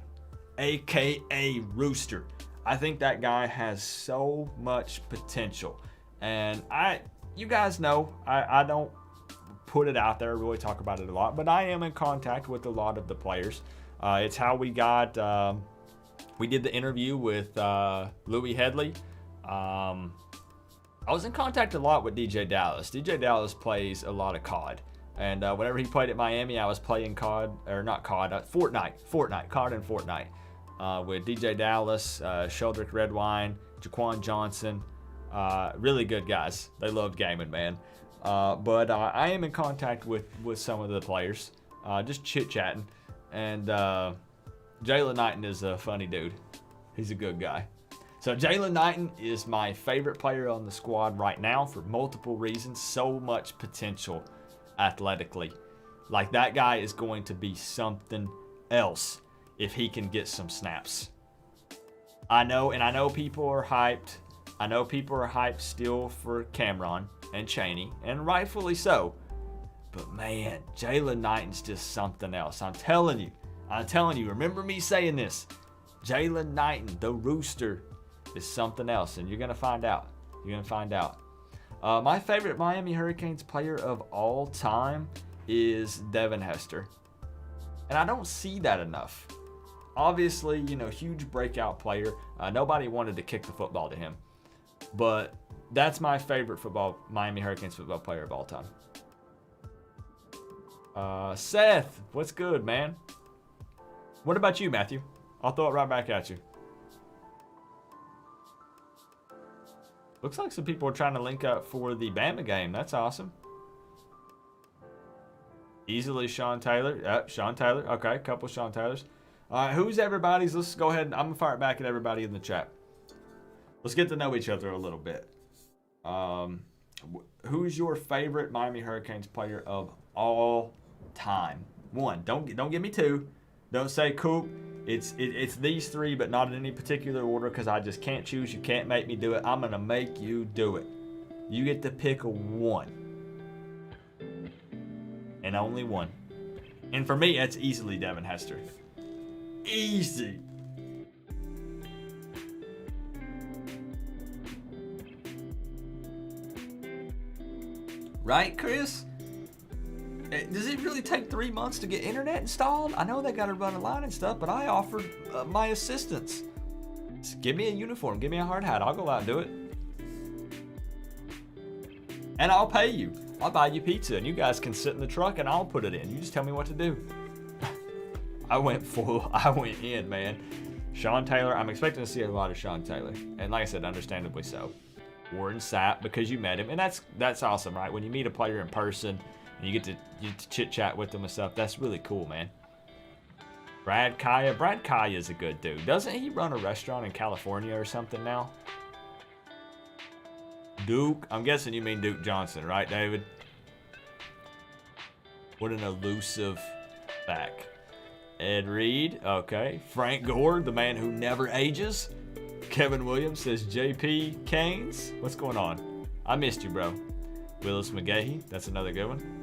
a.k.a. Rooster. I think that guy has so much potential. And you guys know, I don't put it out there, really talk about it a lot, but I am in contact with a lot of the players. It's how we got, we did the interview with Louis Headley. I was in contact a lot with DJ Dallas. DJ Dallas plays a lot of COD. And whenever he played at Miami, I was playing COD, or not COD, Fortnite, COD and Fortnite. With DJ Dallas, Sheldrick Redwine, Jaquan Johnson. Really good guys. They loved gaming, man. But I am in contact with some of the players, just chit-chatting. And Jalen Knighton is a funny dude. He's a good guy. So Jalen Knighton is my favorite player on the squad right now for multiple reasons. So much potential athletically. Like, that guy is going to be something else if he can get some snaps. I know people are hyped. I know people are hyped still for Cameron and Cheney, and rightfully so. But man, Jalen Knighton's just something else. I'm telling you, remember me saying this. Jalen Knighton, the Rooster, is something else, and you're going to find out. My favorite Miami Hurricanes player of all time is Devin Hester. And I don't see that enough. Obviously, huge breakout player. Nobody wanted to kick the football to him. But that's my favorite Miami Hurricanes football player of all time. Seth, what's good, man? What about you, Matthew? I'll throw it right back at you. Looks like some people are trying to link up for the Bama game. That's awesome. Easily Sean Taylor. Sean Taylor. Okay, a couple Sean Taylors. All right, who's everybody's? Let's go ahead and I'm going to fire it back at everybody in the chat. Let's get to know each other a little bit. Who's your favorite Miami Hurricanes player of all time? One. Don't give me two. Don't say Coop. It's these three, but not in any particular order because I just can't choose. You can't make me do it. I'm going to make you do it. You get to pick a one. and only one. And for me, that's easily Devin Hester. Easy. Right, Chris? Does it really take 3 months to get internet installed? I know they got to run a line and stuff, but I offered my assistance. Just give me a uniform, give me a hard hat. I'll go out and do it. And I'll pay you. I'll buy you pizza, and you guys can sit in the truck, and I'll put it in. You just tell me what to do. I went in, man. Sean Taylor, I'm expecting to see a lot of Sean Taylor. And like I said, understandably so. Warren Sapp, because you met him. And that's awesome, right? When you meet a player in person, and you get to chit-chat with them and stuff, that's really cool, man. Brad Kaya. Brad Kaya is a good dude. Doesn't he run a restaurant in California or something now? Duke. I'm guessing you mean Duke Johnson, right, David? What an elusive back. Ed Reed. Okay. Frank Gore, the man who never ages. Kevin Williams says JP Canes. What's going on? I missed you, bro. Willis McGahee. That's another good one.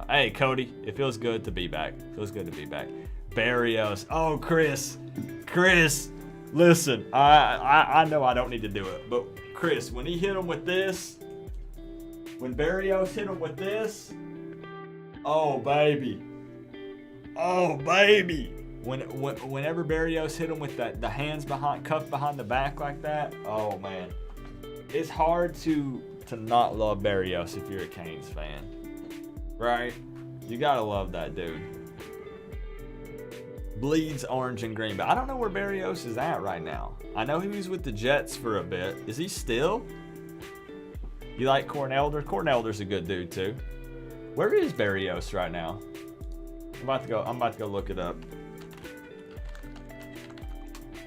Hey, Cody. It feels good to be back. Feels good to be back. Barrios. Oh, Chris. Listen, I know I don't need to do it, but Chris, when he hit him with this, when Barrios hit him with this, oh baby. Whenever Barrios hit him with the hands cuffed behind the back like that, oh man, it's hard to not love Barrios if you're a Canes fan, right? You gotta love that dude. Bleeds orange and green, but I don't know where Barrios is at right now. I know he was with the Jets for a bit. Is he still? You like Cornelder? Cornelder's a good dude too. Where is Barrios right now? I'm about to go look it up.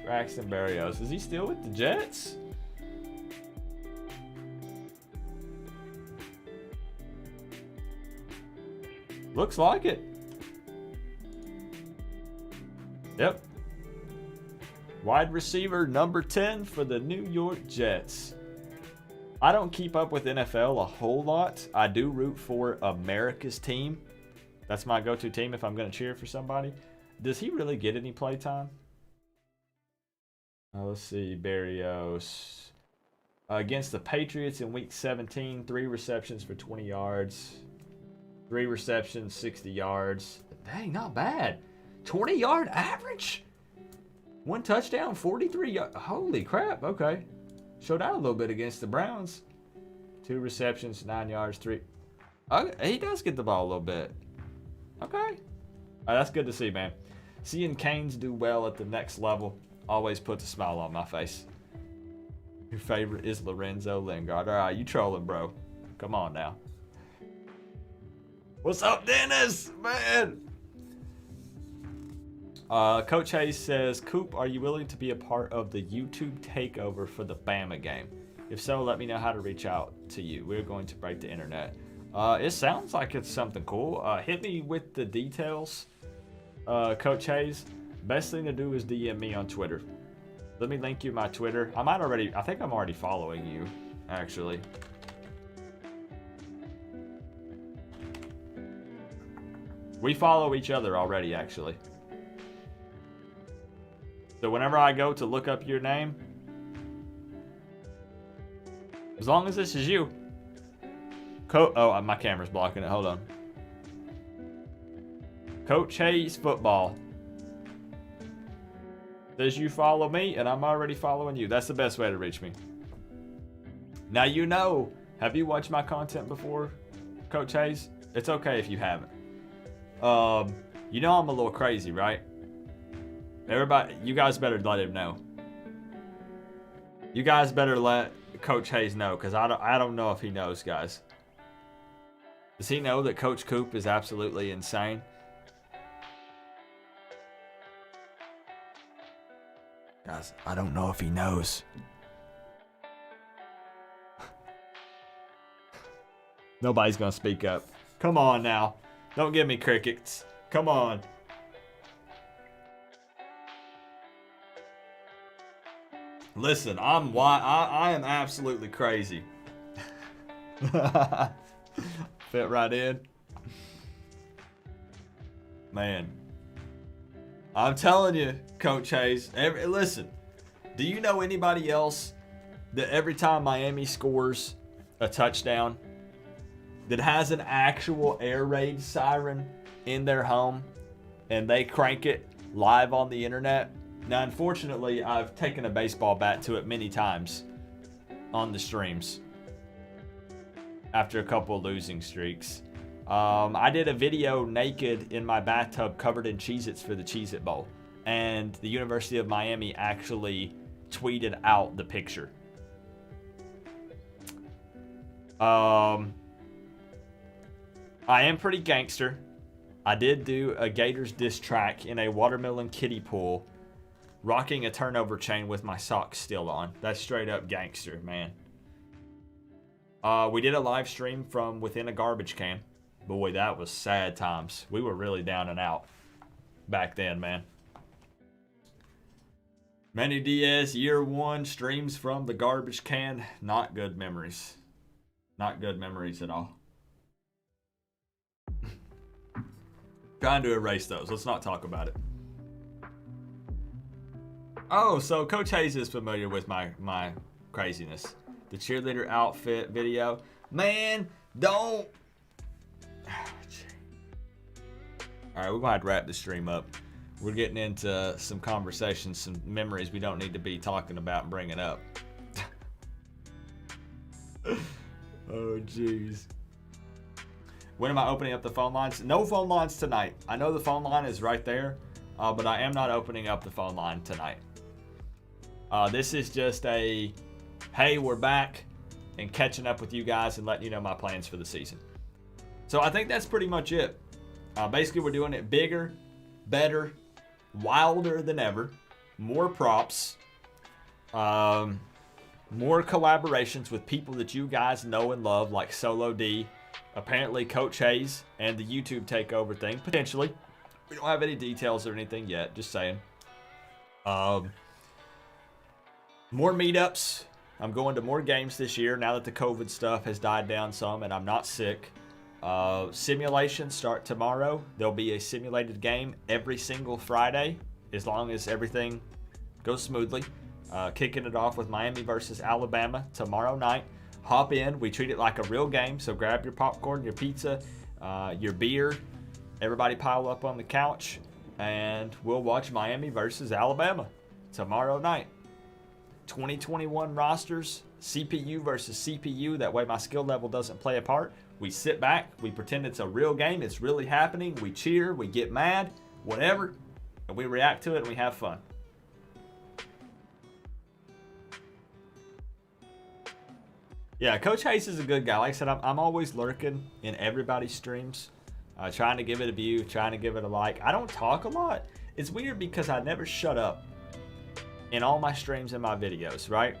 Braxton Barrios. Is he still with the Jets? Looks like it. Yep. Wide receiver number 10 for the New York Jets. I don't keep up with NFL a whole lot. I do root for America's team. That's my go-to team if I'm going to cheer for somebody. Does he really get any play time? Let's see. Barrios. Against the Patriots in Week 17, 3 receptions for 20 yards. 3 receptions, 60 yards. Dang, not bad. 20-yard average? 1 touchdown, 43 yards. Holy crap, okay. Showed out a little bit against the Browns. 2 receptions, 9 yards, 3. Okay, he does get the ball a little bit. Okay. That's good to see, man. Seeing Canes do well at the next level always puts a smile on my face. Your favorite is Lorenzo Lingard. All right, you trolling, bro. Come on now. What's up, Dennis? Man. Coach Hayes says, Coop, are you willing to be a part of the YouTube takeover for the Bama game? If so, let me know how to reach out to you. We're going to break the internet. It sounds like it's something cool. Hit me with the details, Coach Hayes. Best thing to do is DM me on Twitter. Let me link you my Twitter. I think I'm already following you, actually. We follow each other already, actually. So whenever I go to look up your name, as long as this is you. Oh, my camera's blocking it. Hold on. Coach Hayes Football. Says you follow me, and I'm already following you. That's the best way to reach me. Now you know. Have you watched my content before, Coach Hayes? It's okay if you haven't. You know I'm a little crazy, right? Everybody, you guys better let him know. You guys better let Coach Hayes know, because I don't know if he knows, guys. Does he know that Coach Coop is absolutely insane? Guys, I don't know if he knows. Nobody's gonna speak up. Come on now. Don't give me crickets. Come on. Listen, I am absolutely crazy. Fit right in. Man. I'm telling you, Coach Hayes. Listen, do you know anybody else that every time Miami scores a touchdown that has an actual air raid siren in their home and they crank it live on the internet? Now, unfortunately, I've taken a baseball bat to it many times on the streams after a couple losing streaks. I did a video naked in my bathtub covered in Cheez-Its for the Cheez-It Bowl. And the University of Miami actually tweeted out the picture. I am pretty gangster. I did do a Gators diss track in a watermelon kiddie pool, rocking a turnover chain with my socks still on. That's straight up gangster, man. We did a live stream from within a garbage can. Boy, that was sad times. We were really down and out back then, man. Manny Diaz, year one, streams from the garbage can. Not good memories. Not good memories at all. Trying to erase those. Let's not talk about it. Oh, so Coach Hayes is familiar with my craziness. The cheerleader outfit video. Man, don't. Alright, we're going to have to wrap the stream up. We're getting into some conversations, some memories we don't need to be talking about and bringing up. Oh, jeez. When am I opening up the phone lines? No phone lines tonight. I know the phone line is right there, but I am not opening up the phone line tonight. This is just a, hey, we're back, and catching up with you guys and letting you know my plans for the season. So I think that's pretty much it. Basically, we're doing it bigger, better, wilder than ever. More props. More collaborations with people that you guys know and love, like Solo D, apparently Coach Hayes, and the YouTube takeover thing, potentially. We don't have any details or anything yet, just saying. More meetups. I'm going to more games this year now that the COVID stuff has died down some and I'm not sick. Simulations start tomorrow. There'll be a simulated game every single Friday, as long as everything goes smoothly. Kicking it off with Miami versus Alabama tomorrow night. Hop in. We treat it like a real game, so grab your popcorn, your pizza, your beer. Everybody pile up on the couch, and we'll watch Miami versus Alabama tomorrow night. 2021 rosters, CPU versus CPU. That way my skill level doesn't play a part. We sit back, we pretend it's a real game, it's really happening, we cheer, we get mad, whatever, and we react to it and we have fun. Yeah, Coach Hayes is a good guy. Like I said, I'm always lurking in everybody's streams, trying to give it a view, trying to give it a like. I don't talk a lot. It's weird because I never shut up in all my streams and my videos, right?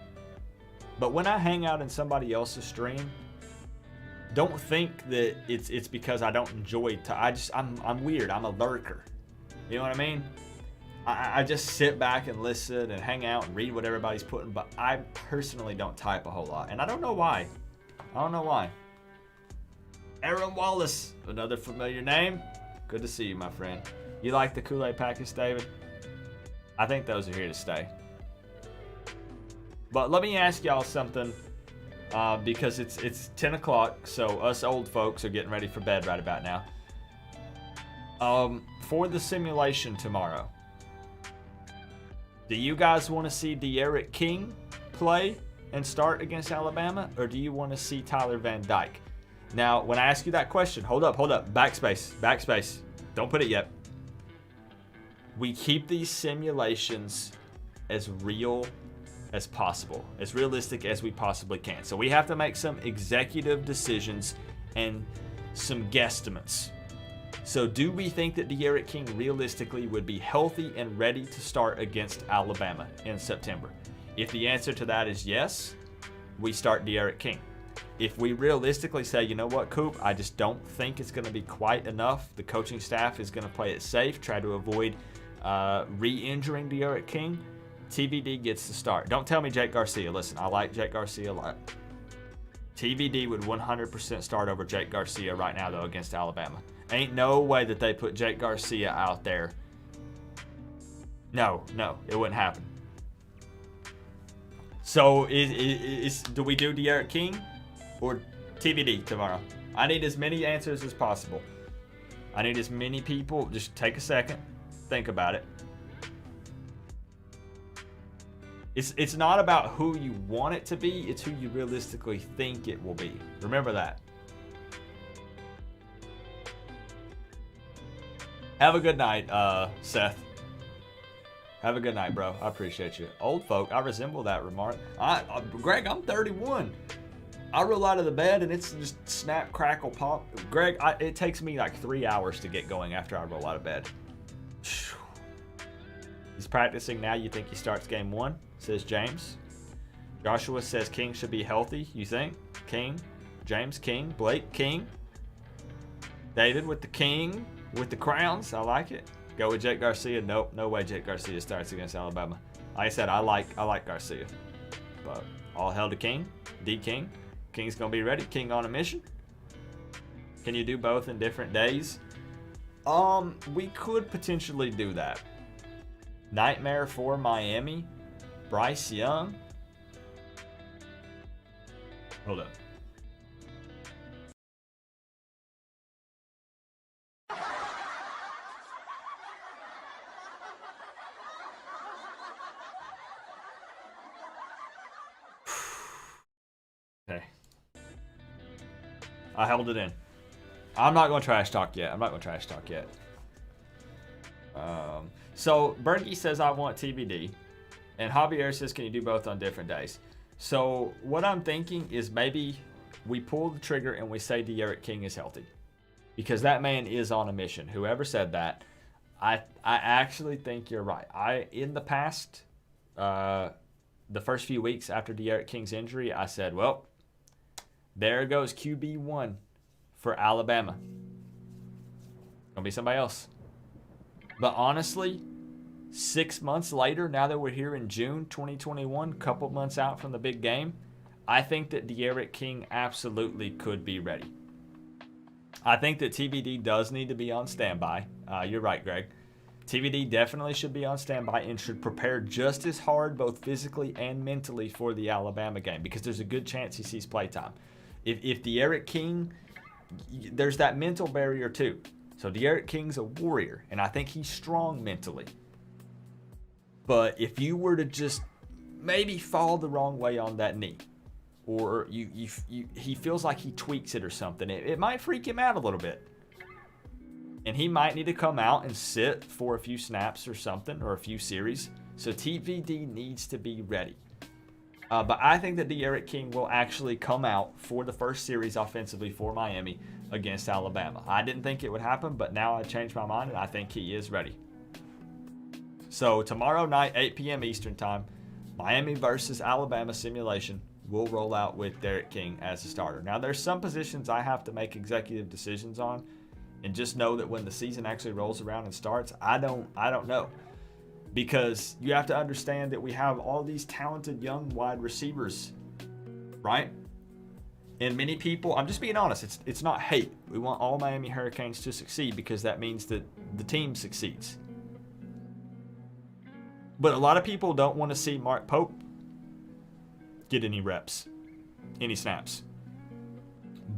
But when I hang out in somebody else's stream, don't think that it's because I don't enjoy it. I'm weird. I'm a lurker. You know what I mean? I just sit back and listen and hang out and read what everybody's putting, but I personally don't type a whole lot. And I don't know why. I don't know why. Aaron Wallace, another familiar name. Good to see you, my friend. You like the Kool-Aid packets, David? I think those are here to stay. But let me ask y'all something. Because it's 10 o'clock, so us old folks are getting ready for bed right about now. For the simulation tomorrow, do you guys want to see De'Aaron King play and start against Alabama, or do you want to see Tyler Van Dyke? Now, when I ask you that question, hold up, backspace, don't put it yet. We keep these simulations as real as possible, as realistic as we possibly can. So we have to make some executive decisions and some guesstimates. So do we think that De'Aaron King realistically would be healthy and ready to start against Alabama in September? If the answer to that is yes, we start De'Aaron King. If we realistically say, you know what, Coop, I just don't think it's going to be quite enough. The coaching staff is going to play it safe, try to avoid re-injuring De'Aaron King. TVD gets the start. Don't tell me Jake Garcia. Listen, I like Jake Garcia a lot. TVD would 100% start over Jake Garcia right now, though, against Alabama. Ain't no way that they put Jake Garcia out there. No, it wouldn't happen. So, do we do De'Aaron King or TVD tomorrow? I need as many answers as possible. I need as many people. Just take a second. Think about it. It's not about who you want it to be. It's who you realistically think it will be. Remember that. Have a good night, Seth. Have a good night, bro. I appreciate you. Old folk, I resemble that remark. Greg, I'm 31. I roll out of the bed and it's just snap, crackle, pop. Greg, it takes me like 3 hours to get going after I roll out of bed. He's practicing now. You think he starts game 1? Says James. Joshua says King should be healthy. You think? King. James King. Blake King. David with the King. With the crowns. I like it. Go with Jake Garcia. Nope. No way Jake Garcia starts against Alabama. Like I said, I like Garcia. But all hell to King. D King. King's going to be ready. King on a mission. Can you do both in different days? We could potentially do that. Nightmare for Miami. Bryce Young. Hold up. Okay. I held it in. I'm not going to trash talk yet. So Berkey says I want TBD. And Javier says, can you do both on different days? So what I'm thinking is maybe we pull the trigger and we say De'Aaron King is healthy. Because that man is on a mission. Whoever said that, I actually think you're right. In the past, the first few weeks after De'Aaron King's injury, I said, well, there goes QB1 for Alabama. Gonna be somebody else. But honestly, 6 months later, now that we're here in June 2021, couple months out from the big game, I think that De'Aaron King absolutely could be ready. I think that TVD does need to be on standby. You're right, Greg. TVD definitely should be on standby and should prepare just as hard, both physically and mentally, for the Alabama game, because there's a good chance he sees playtime. If De'Aaron King, there's that mental barrier too. So De'Aaron King's a warrior, and I think he's strong mentally. But if you were to just maybe fall the wrong way on that knee, or he feels like he tweaks it or something, it might freak him out a little bit. And he might need to come out and sit for a few snaps or something, or a few series. So TVD needs to be ready. But I think that De'Aaron King will actually come out for the first series offensively for Miami against Alabama. I didn't think it would happen, but now I changed my mind, and I think he is ready. So tomorrow night, 8 p.m. Eastern time, Miami versus Alabama simulation will roll out with De'Aaron King as a starter. Now, there's some positions I have to make executive decisions on, and just know that when the season actually rolls around and starts, I don't know. Because you have to understand that we have all these talented young wide receivers, right? And many people, I'm just being honest, it's not hate. We want all Miami Hurricanes to succeed because that means that the team succeeds. But a lot of people don't want to see Mark Pope get any reps, any snaps.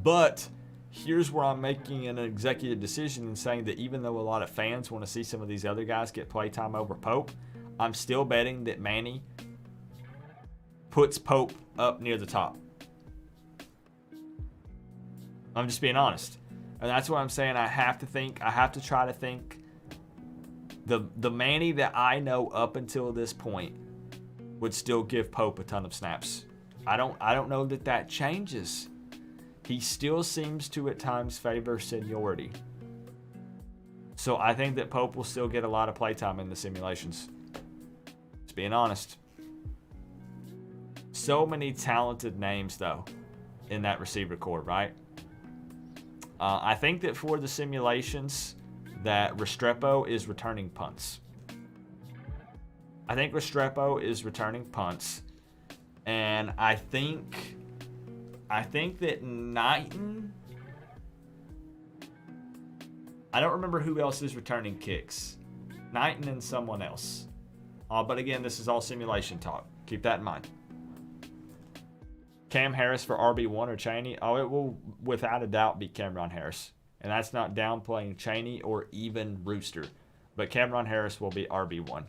But here's where I'm making an executive decision and saying that even though a lot of fans want to see some of these other guys get playtime over Pope, I'm still betting that Manny puts Pope up near the top. I'm just being honest. And that's what I'm saying. I have to try to think. The Manny that I know up until this point would still give Pope a ton of snaps. I don't know that changes. He still seems to at times favor seniority. So I think that Pope will still get a lot of playtime in the simulations. Just being honest. So many talented names though in that receiver core, right? I think that for the simulations that Restrepo is returning punts. I think Restrepo is returning punts. And I think I think that Knighton... I don't remember who else is returning kicks. Knighton and someone else. But again, this is all simulation talk. Keep that in mind. Cam Harris for RB1 or Chaney? Oh, it will without a doubt be Cameron Harris. And that's not downplaying Chaney or even Rooster. But Cameron Harris will be RB1.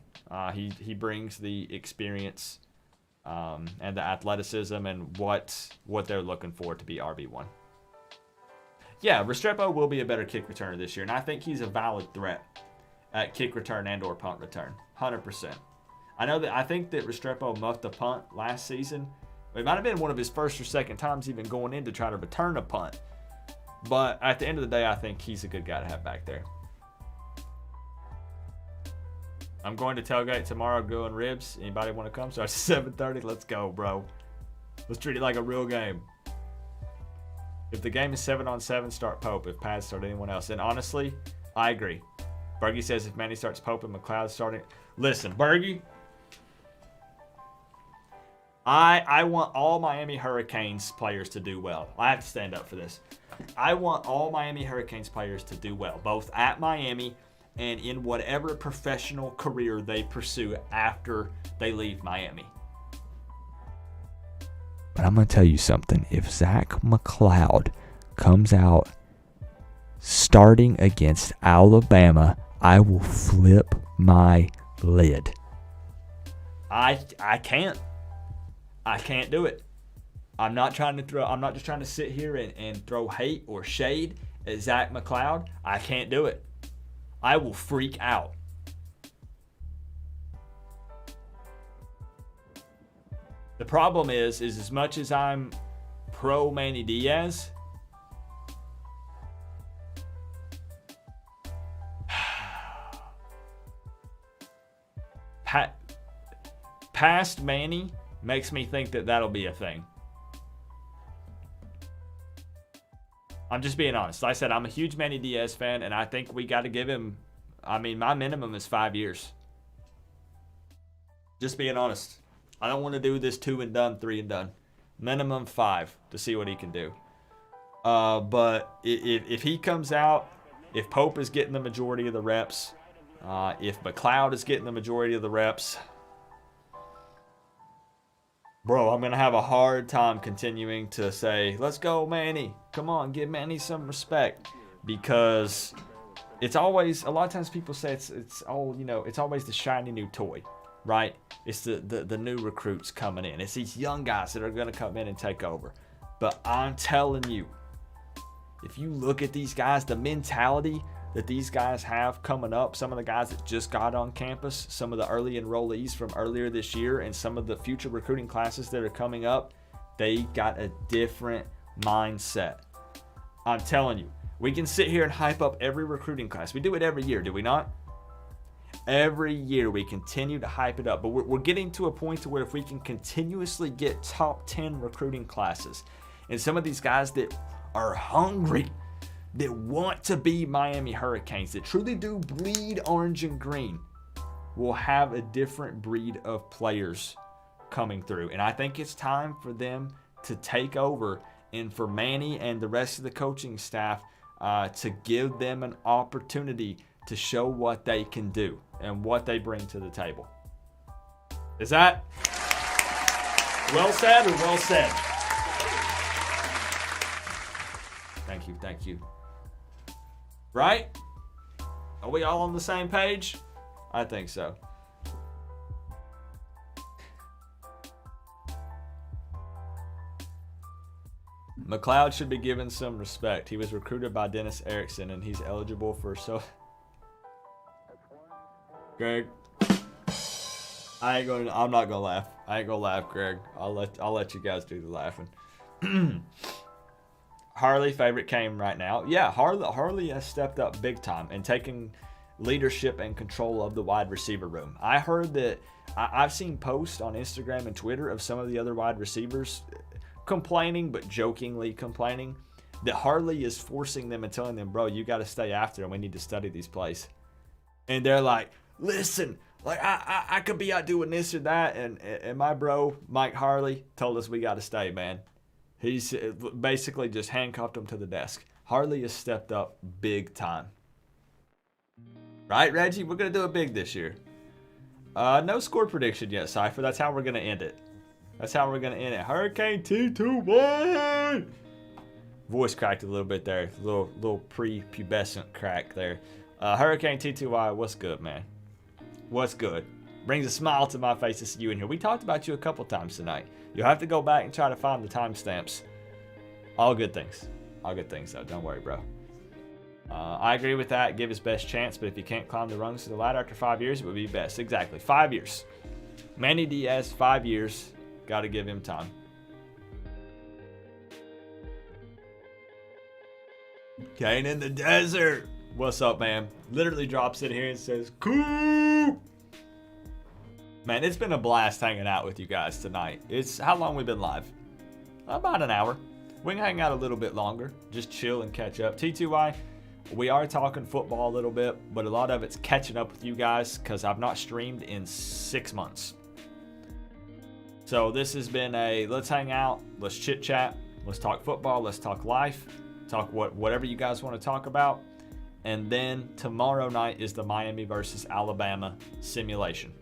He brings the experience and the athleticism and what they're looking for to be RB1. Yeah, Restrepo will be a better kick returner this year, and I think he's a valid threat at kick return and or punt return, 100%. I think that Restrepo muffed a punt last season. It might have been one of his first or second times even going in to try to return a punt. But at the end of the day, I think he's a good guy to have back there. I'm going to tailgate tomorrow grilling ribs. Anybody want to come? Starts at 7:30. Let's go, bro. Let's treat it like a real game. If the game is 7-on-7, start Pope. If Paz, start anyone else. And honestly, I agree. Bergie says if Manny starts Pope and McLeod starting. Listen, Bergie. I want all Miami Hurricanes players to do well. I have to stand up for this. I want all Miami Hurricanes players to do well, both at Miami and in whatever professional career they pursue after they leave Miami. But I'm going to tell you something. If Zach McLeod comes out starting against Alabama, I will flip my lid. I can't. I can't do it. I'm not just trying to sit here and throw hate or shade at Zach McLeod. I can't do it. I will freak out. The problem is as much as I'm pro Manny Diaz, past Manny makes me think that that'll be a thing. I'm just being honest. Like I said, I'm a huge Manny Diaz fan, and I think we got to give him, my minimum is 5 years. Just being honest. I don't want to do this 2 and done, 3 and done. Minimum 5 to see what he can do. But if he comes out, if Pope is getting the majority of the reps, if McLeod is getting the majority of the reps, bro, I'm going to have a hard time continuing to say, let's go, Manny. Come on, give Manny some respect. Because it's always, a lot of times people say it's always the shiny new toy, right? It's the new recruits coming in. It's these young guys that are going to come in and take over. But I'm telling you, if you look at these guys, the mentality that these guys have coming up, some of the guys that just got on campus, some of the early enrollees from earlier this year, and some of the future recruiting classes that are coming up, they got a different mindset. I'm telling you, we can sit here and hype up every recruiting class. We do it every year, do we not? Every year we continue to hype it up, but we're getting to a point to where if we can continuously get top 10 recruiting classes, and some of these guys that are hungry, that want to be Miami Hurricanes, that truly do bleed orange and green, will have a different breed of players coming through. And I think it's time for them to take over and for Manny and the rest of the coaching staff to give them an opportunity to show what they can do and what they bring to the table. Is that well said or well said? Thank you. Right? Are we all on the same page? I think so. McLeod should be given some respect. He was recruited by Dennis Erickson, and he's eligible for so. Greg, I'm not gonna laugh. I ain't gonna laugh, Greg. I'll let you guys do the laughing. Harley favorite came right now. Yeah, Harley has stepped up big time and taken leadership and control of the wide receiver room. I heard that I've seen posts on Instagram and Twitter of some of the other wide receivers complaining, but jokingly complaining, that Harley is forcing them and telling them, bro, you got to stay after and we need to study these plays. And they're like, listen, like I could be out doing this or that. And my bro, Mike Harley, told us we got to stay, man. He's basically just handcuffed him to the desk. Harley has stepped up big time. Right, Reggie? We're going to do it big this year. No score prediction yet, Cypher. That's how we're going to end it. That's how we're going to end it. Hurricane T2Y! Voice cracked a little bit there. Little pre-pubescent crack there. Hurricane T2Y, what's good, man? What's good? Brings a smile to my face to see you in here. We talked about you a couple times tonight. You'll have to go back and try to find the timestamps. All good things. All good things, though. Don't worry, bro. I agree with that. Give his best chance, but if you can't climb the rungs of the ladder after 5 years, it would be best. Exactly. 5 years. Manny Diaz, 5 years. Got to give him time. Kane in the desert. What's up, man? Literally drops in here and says, Coop! Man, it's been a blast hanging out with you guys tonight. It's how long we've been live? About an hour. We can hang out a little bit longer. Just chill and catch up. T2Y, we are talking football a little bit, but a lot of it's catching up with you guys because I've not streamed in 6 months. So this has been a let's hang out, let's chit chat, let's talk football, let's talk life, talk whatever you guys want to talk about. And then tomorrow night is the Miami versus Alabama simulation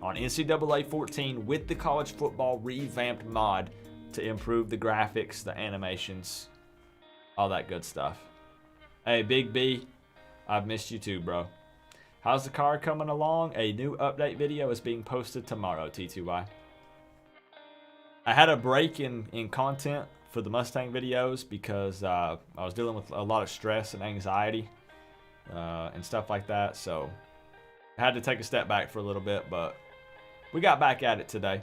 on NCAA 14 with the college football revamped mod to improve the graphics, the animations, all that good stuff. Hey, Big B, I've missed you too, bro. How's the car coming along? A new update video is being posted tomorrow, T2Y. I had a break in content for the Mustang videos because I was dealing with a lot of stress and anxiety and stuff like that. So I had to take a step back for a little bit, but we got back at it today.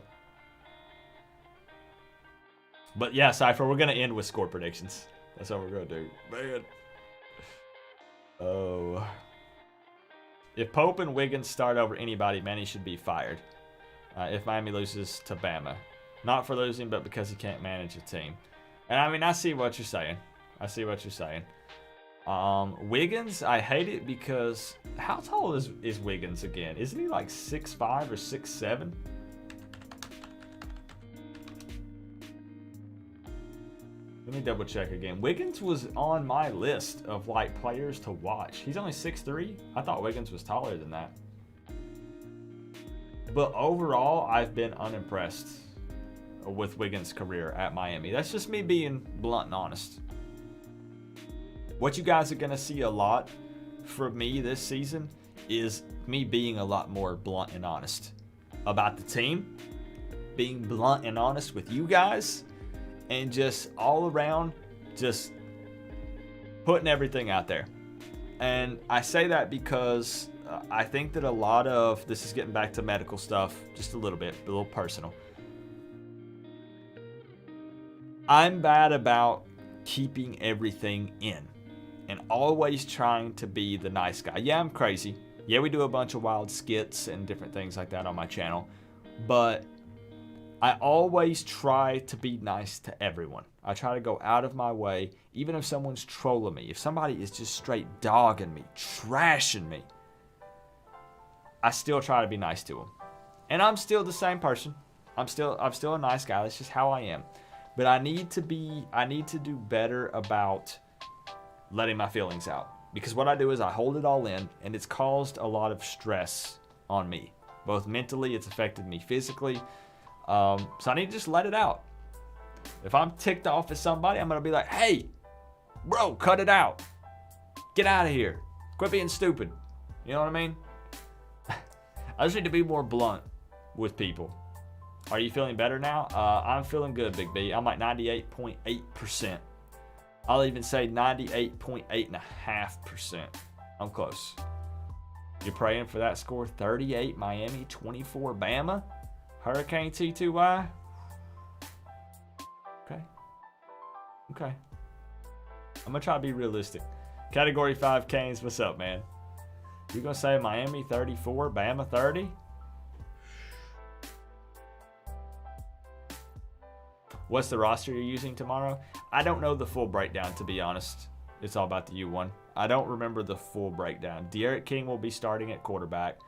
But yeah, Cypher, we're going to end with score predictions. That's what we're going to do. Man. Oh. If Pope and Wiggins start over anybody, Manny should be fired. If Miami loses to Bama. Not for losing, but because he can't manage a team. And I mean, I see what you're saying. I see what you're saying. Wiggins, I hate it because how tall is Wiggins again? Isn't he like 6'5" or 6'7"? Let me double check again. Wiggins was on my list of like players to watch. He's only 6'3". I thought Wiggins was taller than that. But overall, I've been unimpressed with Wiggins' career at Miami. That's just me being blunt and honest. What you guys are going to see a lot from me this season is me being a lot more blunt and honest about the team, being blunt and honest with you guys, and just all around just putting everything out there. And I say that because I think that a lot of this is getting back to medical stuff just a little bit, a little personal. I'm bad about keeping everything in and always trying to be the nice guy. Yeah, I'm crazy. Yeah, we do a bunch of wild skits and different things like that on my channel, but I always try to be nice to everyone. I try to go out of my way, even if someone's trolling me, if somebody is just straight dogging me, trashing me, I still try to be nice to them. And I'm still the same person. I'm still a nice guy. That's just how I am. But I need to do better about letting my feelings out. Because what I do is I hold it all in, and it's caused a lot of stress on me. Both mentally, it's affected me physically. So I need to just let it out. If I'm ticked off at somebody, I'm going to be like, hey, bro, cut it out. Get out of here. Quit being stupid. You know what I mean? I just need to be more blunt with people. Are you feeling better now? I'm feeling good, Big B. I'm like 98.8%. I'll even say 98.8.5%. I'm close. You're praying for that score? 38 Miami, 24 Bama. Hurricane T2Y. Okay. I'm going to try to be realistic. Category 5 Canes, what's up, man? You going to say Miami 34, Bama 30? What's the roster you're using tomorrow? I don't know the full breakdown, to be honest. It's all about the U1. I don't remember the full breakdown. De'Aaron King will be starting at quarterback.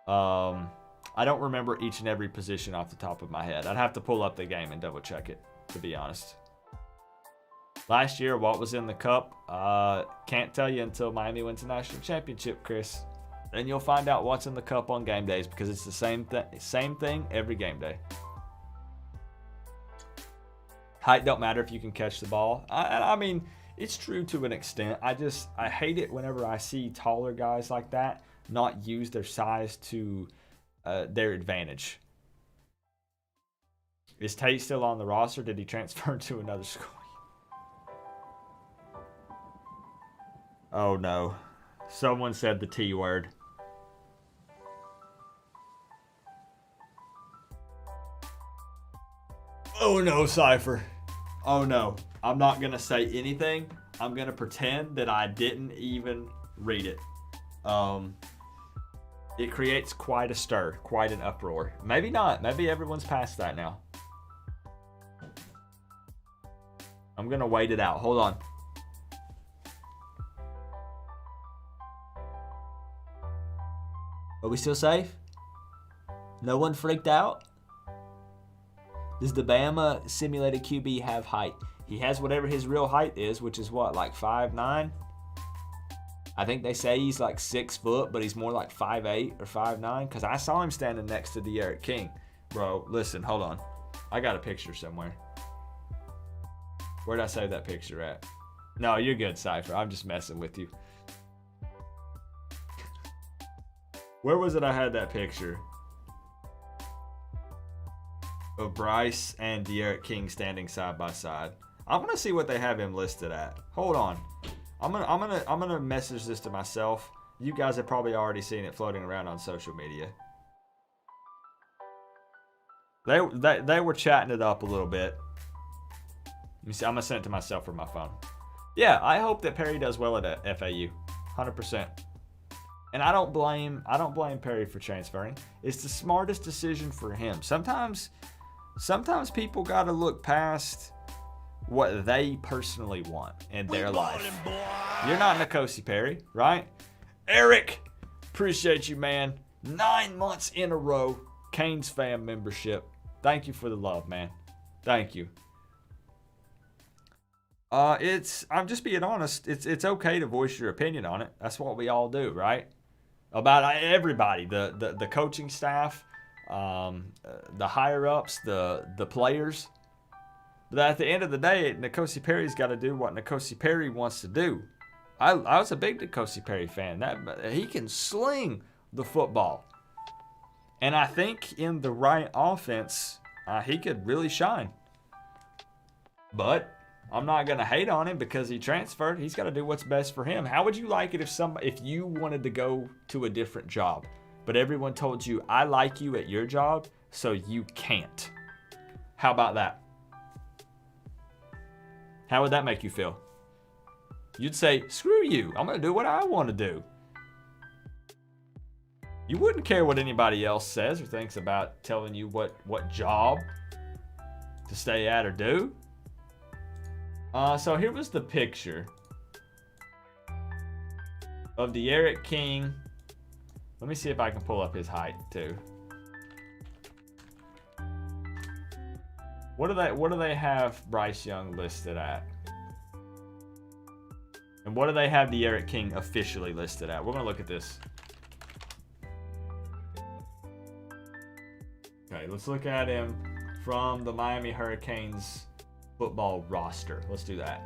I don't remember each and every position off the top of my head. I'd have to pull up the game and double check it, to be honest. Last year, what was in the cup? Can't tell you until Miami wins the national championship, Chris. Then you'll find out what's in the cup on game days because it's the same thing every game day. Height don't matter if you can catch the ball. I mean, it's true to an extent. I hate it whenever I see taller guys like that not use their size to their advantage. Is Tate still on the roster? Did he transfer to another school? Oh no. Someone said the T word. Oh no, Cypher. Oh no. I'm not going to say anything. I'm going to pretend that I didn't even read it. It creates quite a stir, quite an uproar. Maybe not. Maybe everyone's past that now. I'm going to wait it out. Hold on. Are we still safe? No one freaked out? Does the Bama simulated QB have height? He has whatever his real height is, which is what, like 5'9"? I think they say he's like 6 foot, but he's more like 5'8" or 5'9", because I saw him standing next to De'Aaron King. Bro, listen, hold on. I got a picture somewhere. Where'd I save that picture at? No, you're good, Cypher. I'm just messing with you. Where was it I had that picture? Of Bryce and De'Aaron King standing side by side. I want to see what they have him listed at. Hold on. I'm gonna message this to myself. You guys have probably already seen it floating around on social media. They were chatting it up a little bit. Let me see. I'm gonna send it to myself from my phone. Yeah, I hope that Perry does well at FAU, 100%. And I don't blame Perry for transferring. It's the smartest decision for him. Sometimes people gotta look past what they personally want in their life. You're not N'Kosi Perry, right? Eric, appreciate you, man. 9 months in a row, Canes fan membership. Thank you for the love, man. Thank you. I'm just being honest. It's okay to voice your opinion on it. That's what we all do, right? About everybody, the coaching staff, the higher ups, the players. But at the end of the day, N'Kosi Perry's got to do what N'Kosi Perry wants to do. I was a big N'Kosi Perry fan. He can sling the football, and I think in the right offense, he could really shine. But I'm not gonna hate on him because he transferred. He's got to do what's best for him. How would you like it if you wanted to go to a different job, but everyone told you, I like you at your job, so you can't? How about that? How would that make you feel? You'd say, screw you. I'm going to do what I want to do. You wouldn't care what anybody else says or thinks about telling you what job to stay at or do. So here was the picture of De'Aaron King. Let me see if I can pull up his height too. What do they have Bryce Young listed at? And what do they have De'Aaron King officially listed at? We're gonna look at this. Okay, let's look at him from the Miami Hurricanes football roster. Let's do that.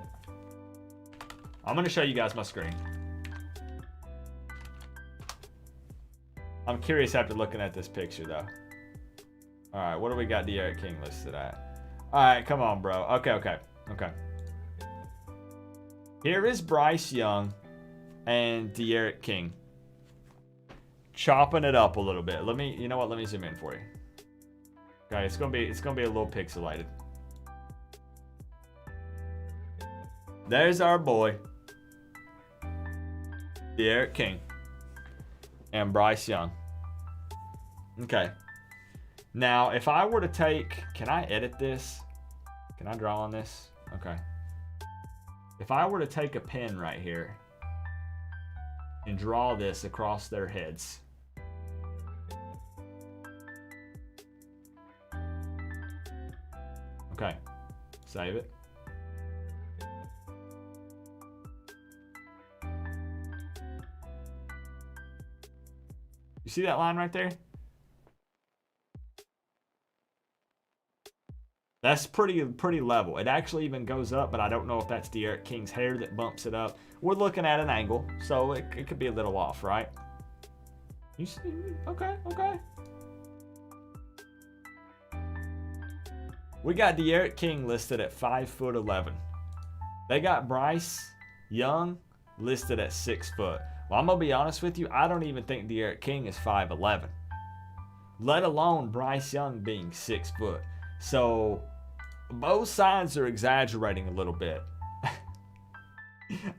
I'm gonna show you guys my screen. I'm curious after looking at this picture though. All right, what do we got De'Aaron King listed at? All right, come on, bro. Okay. Here is Bryce Young and De'Aaron King chopping it up a little bit. Let me zoom in for you. Okay, it's gonna be a little pixelated. There's our boy, De'Aaron King and Bryce Young. Okay. Now, if I were to take, can I edit this? Can I draw on this? Okay. If I were to take a pen right here and draw this across their heads. Okay. Save it. You see that line right there? That's pretty level. It actually even goes up, but I don't know if that's De'Aaron King's hair that bumps it up. We're looking at an angle, so it could be a little off, right? You see? Okay. We got De'Aaron King listed at 5'11". They got Bryce Young listed at 6 foot. Well, I'm gonna be honest with you. I don't even think De'Aaron King is 5'11", let alone Bryce Young being 6 foot. So both sides are exaggerating a little bit.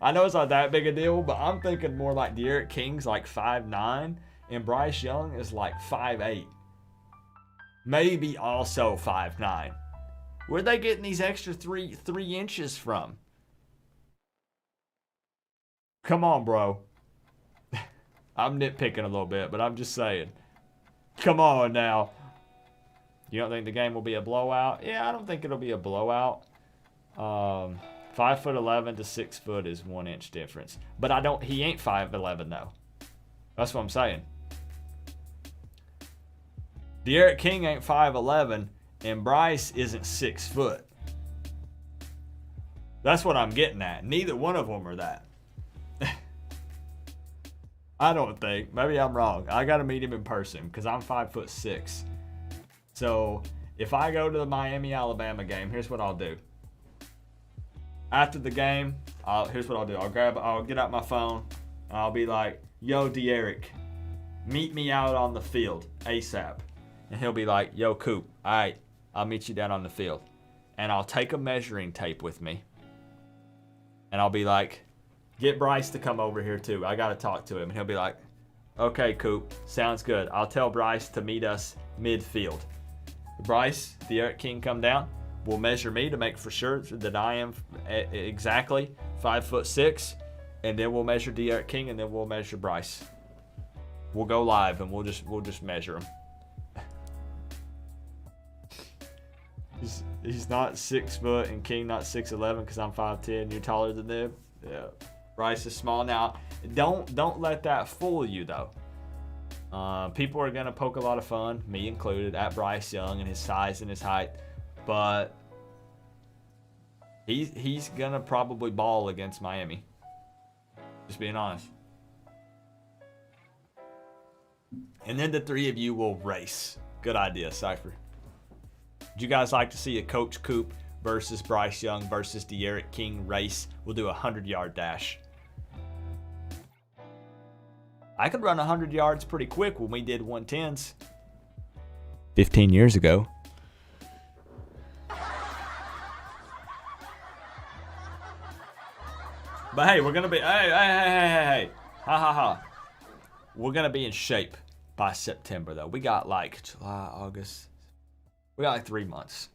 I know it's not that big a deal, but I'm thinking more like De'Aaron King's like 5'9", and Bryce Young is like 5'8". Maybe also 5'9". Where'd they getting these extra three inches from? Come on, bro. I'm nitpicking a little bit, but I'm just saying. Come on now. You don't think the game will be a blowout? Yeah, I don't think it'll be a blowout. 5'11" to 6 foot is 1 inch difference. But he ain't 5'11" though. That's what I'm saying. De'Aaron King ain't 5'11", and Bryce isn't 6 foot. That's what I'm getting at. Neither one of them are that. I don't think. Maybe I'm wrong. I got to meet him in person because I'm 5'6". So if I go to the Miami, Alabama game, here's what I'll do. After the game, here's what I'll do. I'll get out my phone, and I'll be like, yo, De'Aaron, meet me out on the field ASAP. And he'll be like, yo, Coop, all right, I'll meet you down on the field. And I'll take a measuring tape with me. And I'll be like, get Bryce to come over here too. I got to talk to him. And he'll be like, okay, Coop, sounds good. I'll tell Bryce to meet us midfield. Bryce, De'Aaron King come down. We'll measure me to make for sure that I am exactly 5'6", and then we'll measure De'Aaron King, and then we'll measure Bryce. We'll go live, and we'll just measure him. He's not 6 foot, and King not 6'11" because I'm 5'10". You're taller than them. Yeah, Bryce is small. Now, don't let that fool you though. People are gonna poke a lot of fun, me included, at Bryce Young and his size and his height. But he's gonna probably ball against Miami. Just being honest. And then the three of you will race. Good idea, Cypher. Would you guys like to see a Coach Coop versus Bryce Young versus De'Aaron King race? We'll do a 100-yard dash. I could run 100 yards pretty quick when we did 110s 15 years ago. But hey, we're going to be, hey. Ha. We're going to be in shape by September, though. We got like July, August. We got like 3 months.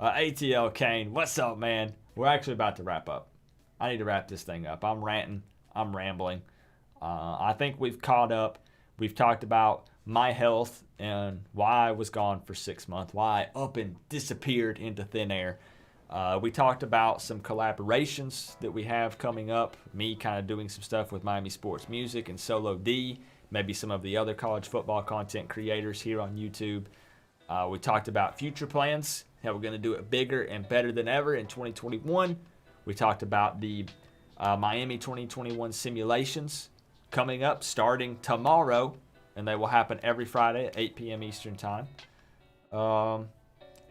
ATL Kane, what's up, man? We're actually about to wrap up. I need to wrap this thing up. I'm ranting. I'm rambling. I think we've caught up. We've talked about my health and why I was gone for 6 months, why I up and disappeared into thin air. We talked about some collaborations that we have coming up, me kind of doing some stuff with Miami Sports Music and Solo D, maybe some of the other college football content creators here on YouTube. We talked about future plans, how we're going to do it bigger and better than ever in 2021. We talked about the Miami 2021 simulations coming up starting tomorrow, and they will happen every Friday at 8 p.m. Eastern Time. And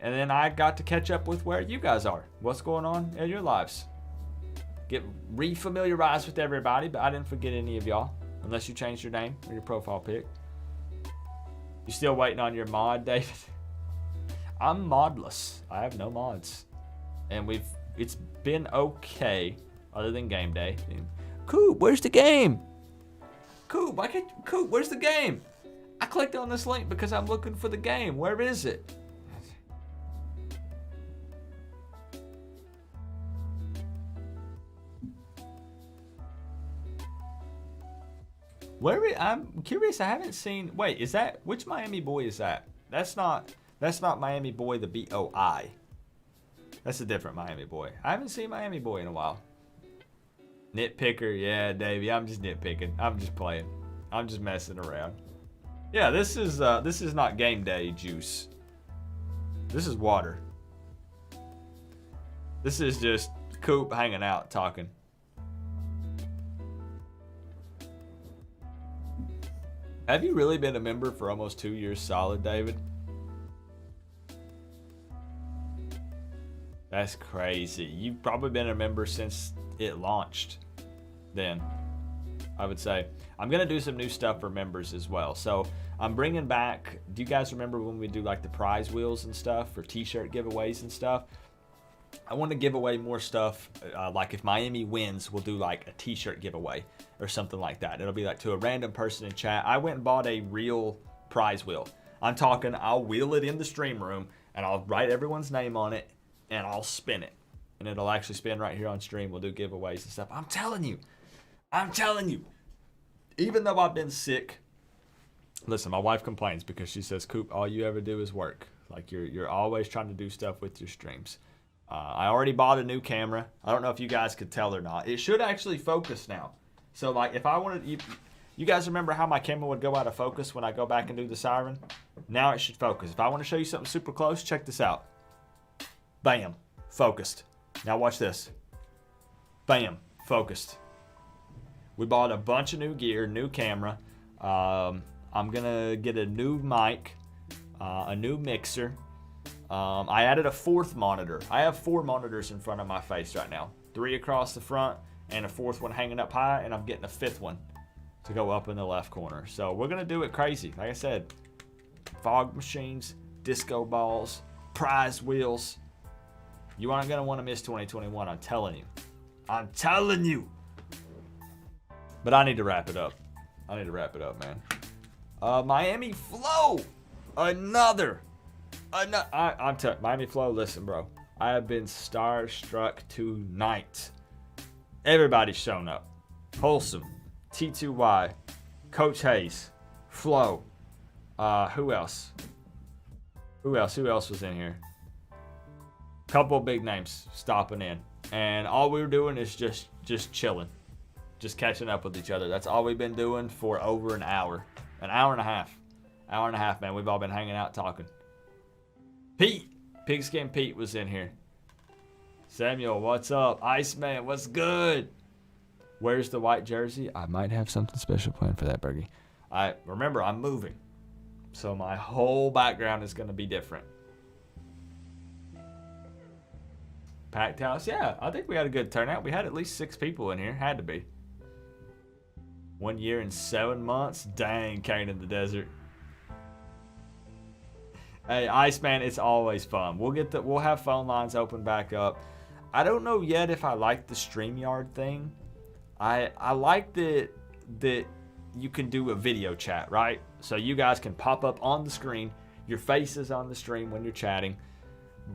then I got to catch up with where you guys are. What's going on in your lives? Get re-familiarized with everybody, but I didn't forget any of y'all, unless you changed your name or your profile pic. You still waiting on your mod, David? I'm modless. I have no mods. And it's been okay, other than game day. Coop, where's the game? Coop, where's the game? I clicked on this link because I'm looking for the game. Where is it? I'm curious. I haven't seen. Wait, is that which Miami boy is that? That's not Miami boy the BOI. That's a different Miami boy. I haven't seen Miami boy in a while. Nitpicker, yeah, Davey. I'm just nitpicking. I'm just playing. I'm just messing around. Yeah, this is not game day juice. This is water. This is just Coop hanging out, talking. Have you really been a member for almost 2 years solid, David? That's crazy. You've probably been a member since it launched then, I would say. I'm going to do some new stuff for members as well. So I'm bringing back, do you guys remember when we do like the prize wheels and stuff for t-shirt giveaways and stuff? I want to give away more stuff. Like if Miami wins, we'll do like a t-shirt giveaway or something like that. It'll be like to a random person in chat. I went and bought a real prize wheel. I'm talking, I'll wheel it in the stream room and I'll write everyone's name on it and I'll spin it. And it'll actually spin right here on stream. We'll do giveaways and stuff. I'm telling you. Even though I've been sick, listen, my wife complains because she says, Coop, all you ever do is work. Like you're always trying to do stuff with your streams. I already bought a new camera. I don't know if you guys could tell or not. It should actually focus now. So like if I wanted, you guys remember how my camera would go out of focus when I go back and do the siren? Now it should focus. If I want to show you something super close, check this out. Bam, focused. Now watch this. Bam, focused. We bought a bunch of new gear, new camera. I'm gonna get a new mic, a new mixer. I added a 4th monitor. I have 4 monitors in front of my face right now. 3 across the front and a 4th one hanging up high, and I'm getting a 5th one to go up in the left corner. So we're gonna do it crazy. Like I said, fog machines, disco balls, prize wheels. You aren't gonna wanna miss 2021, I'm telling you. I'm telling you. But I need to wrap it up. Man. Miami Flow. I'm telling Miami Flow, listen, bro. I have been starstruck tonight. Everybody's shown up. Wholesome, T2Y, Coach Hayes, Flow. Who else? Who else was in here? Couple big names stopping in. And all we were doing is just chilling. Just catching up with each other. That's all we've been doing for over an hour. An hour and a half. Hour and a half, man. We've all been hanging out talking. Pete. Pigskin Pete was in here. Samuel, what's up? Iceman, what's good? Where's the white jersey? I might have something special planned for that, Bergie. Remember, I'm moving. So my whole background is going to be different. Packed house? Yeah, I think we had a good turnout. We had at least 6 people in here. Had to be. 1 year and 7 months? Dang, Kane in the desert. Hey, Iceman, it's always fun. We'll have phone lines open back up. I don't know yet if I like the StreamYard thing. I like that you can do a video chat, right? So you guys can pop up on the screen. Your face is on the stream when you're chatting.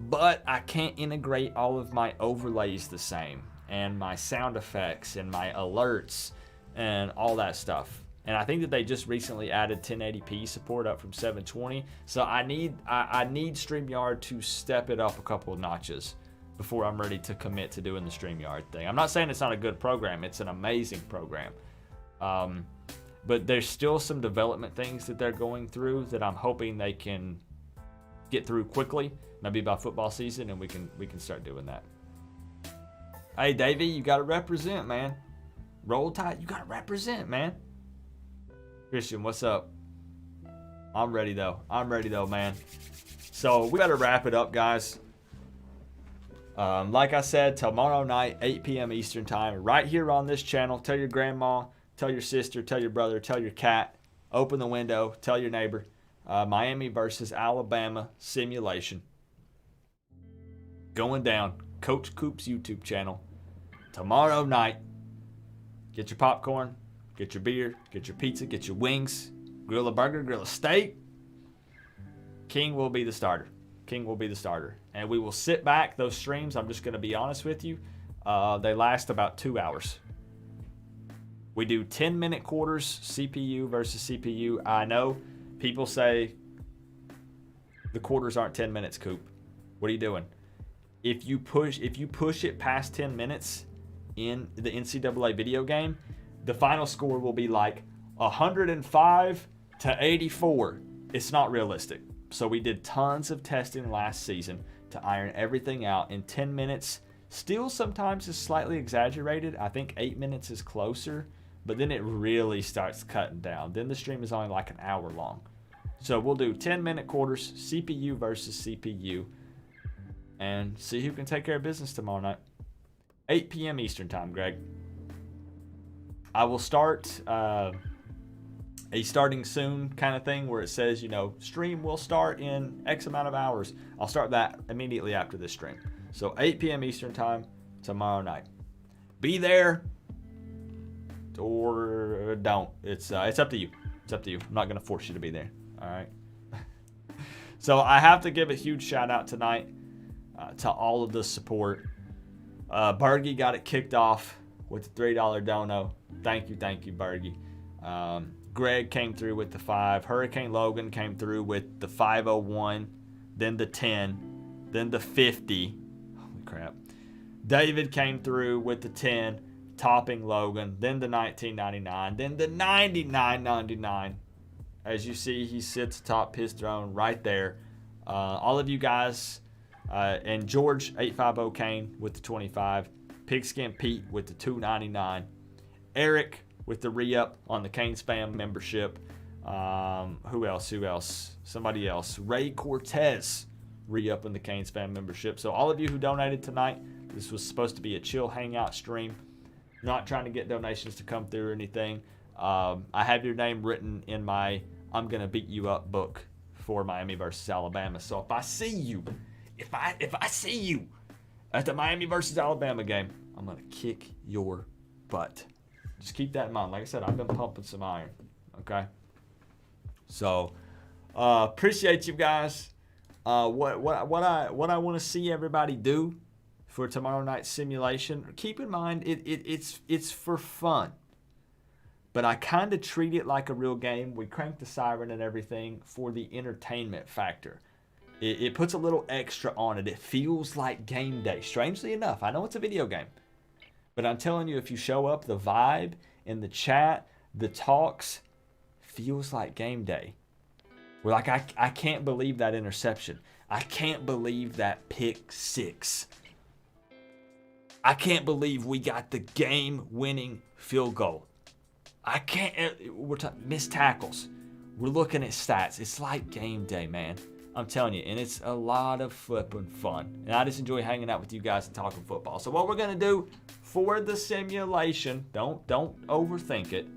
But I can't integrate all of my overlays the same. And my sound effects and my alerts and all that stuff. And I think that they just recently added 1080p support up from 720. So I need StreamYard to step it up a couple of notches before I'm ready to commit to doing the StreamYard thing. I'm not saying it's not a good program. It's an amazing program. But there's still some development things that they're going through that I'm hoping they can get through quickly, maybe by football season, and we can start doing that. Hey, Davey, you got to represent, man. Roll Tide, you got to represent, man. Christian, what's up? I'm ready though, man. So we better wrap it up, guys. Like I said, tomorrow night, 8 p.m. Eastern time, right here on this channel. Tell your grandma, tell your sister, tell your brother, tell your cat. Open the window, tell your neighbor. Miami versus Alabama simulation. Going down. Coach Coop's YouTube channel. Tomorrow night. Get your popcorn. Get your beer, get your pizza, get your wings, grill a burger, grill a steak. King will be the starter. And we will sit back. Those streams, I'm just going to be honest with you, they last about 2 hours. We do 10-minute quarters, CPU versus CPU. I know people say the quarters aren't 10 minutes, Coop. What are you doing? If you push it past 10 minutes in the NCAA video game, the final score will be like 105 to 84. It's not realistic. So we did tons of testing last season to iron everything out in 10 minutes. Still sometimes is slightly exaggerated. I think 8 minutes is closer, but then it really starts cutting down. Then the stream is only like an hour long. So we'll do 10-minute quarters, CPU versus CPU, and see who can take care of business tomorrow night. 8 p.m. Eastern time, Greg. I will start a starting soon kind of thing where it says, you know, stream will start in X amount of hours. I'll start that immediately after this stream. So 8 p.m. Eastern time tomorrow night. Be there or don't. It's up to you. It's up to you. I'm not going to force you to be there. All right. So I have to give a huge shout out tonight to all of the support. Bergie got it kicked off with the $3 dono. Thank you, Bergie. Greg came through with the 5. Hurricane Logan came through with the 501, then the 10, then the 50. Holy crap. David came through with the 10, topping Logan, then the 19.99, then the 99.99. As you see, he sits atop his throne right there. All of you guys, and George 850 Kane with the 25, Pigskin Pete with the 2.99, Eric with the re-up on the Kane Spam membership. Who else? Somebody else. Ray Cortez re-up in the Kane Spam membership. So all of you who donated tonight, this was supposed to be a chill hangout stream. Not trying to get donations to come through or anything. I have your name written in my I'm gonna beat you up book for Miami versus Alabama. So if I see you, if I see you at the Miami versus Alabama game, I'm gonna kick your butt. Just keep that in mind. Like I said, I've been pumping some iron. Okay. So appreciate you guys. What I want to see everybody do for tomorrow night's simulation. Keep in mind it's for fun. But I kind of treat it like a real game. We crank the siren and everything for the entertainment factor. It puts a little extra on it. It feels like game day. Strangely enough, I know it's a video game. But I'm telling you, if you show up, the vibe in the chat, the talks, feels like game day. We're like, I can't believe that interception. I can't believe that pick 6. I can't believe we got the game-winning field goal. I can't. We're talking missed tackles. We're looking at stats. It's like game day, man. I'm telling you, and it's a lot of flipping fun. And I just enjoy hanging out with you guys and talking football. So what we're gonna do for the simulation, don't overthink it.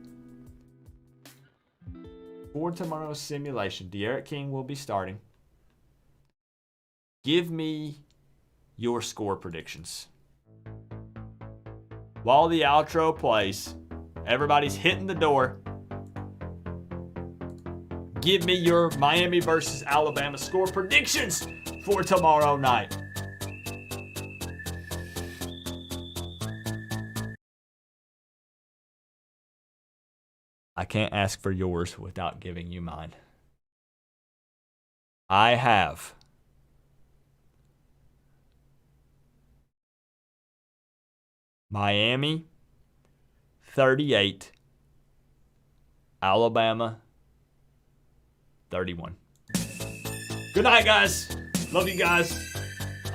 For tomorrow's simulation, De'Aaron King will be starting. Give me your score predictions. While the outro plays, everybody's hitting the door. Give me your Miami versus Alabama score predictions for tomorrow night. I can't ask for yours without giving you mine. I have Miami 38, Alabama 31. Good night, guys. Love you guys.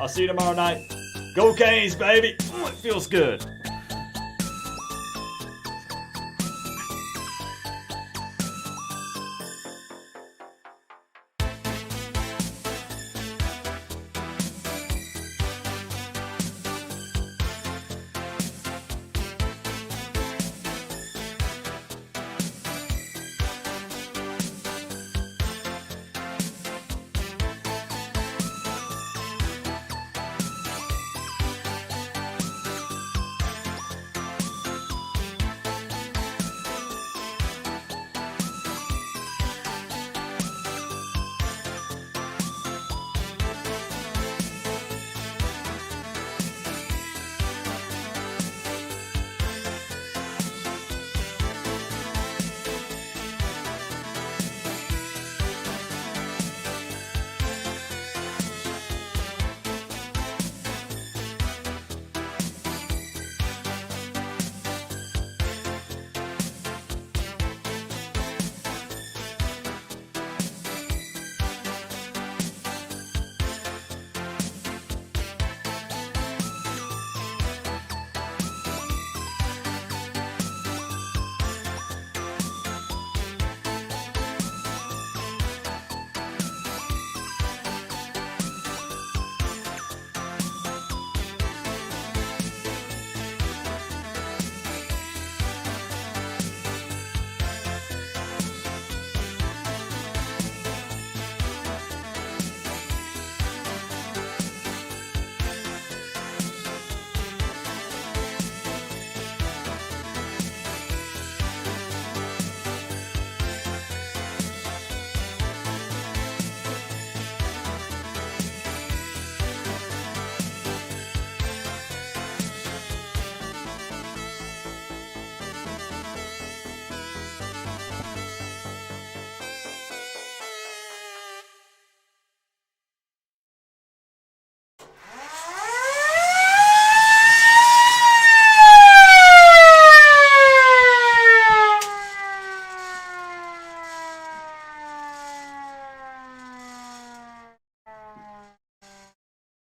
I'll see you tomorrow night. Go Canes, baby. Oh, it feels good.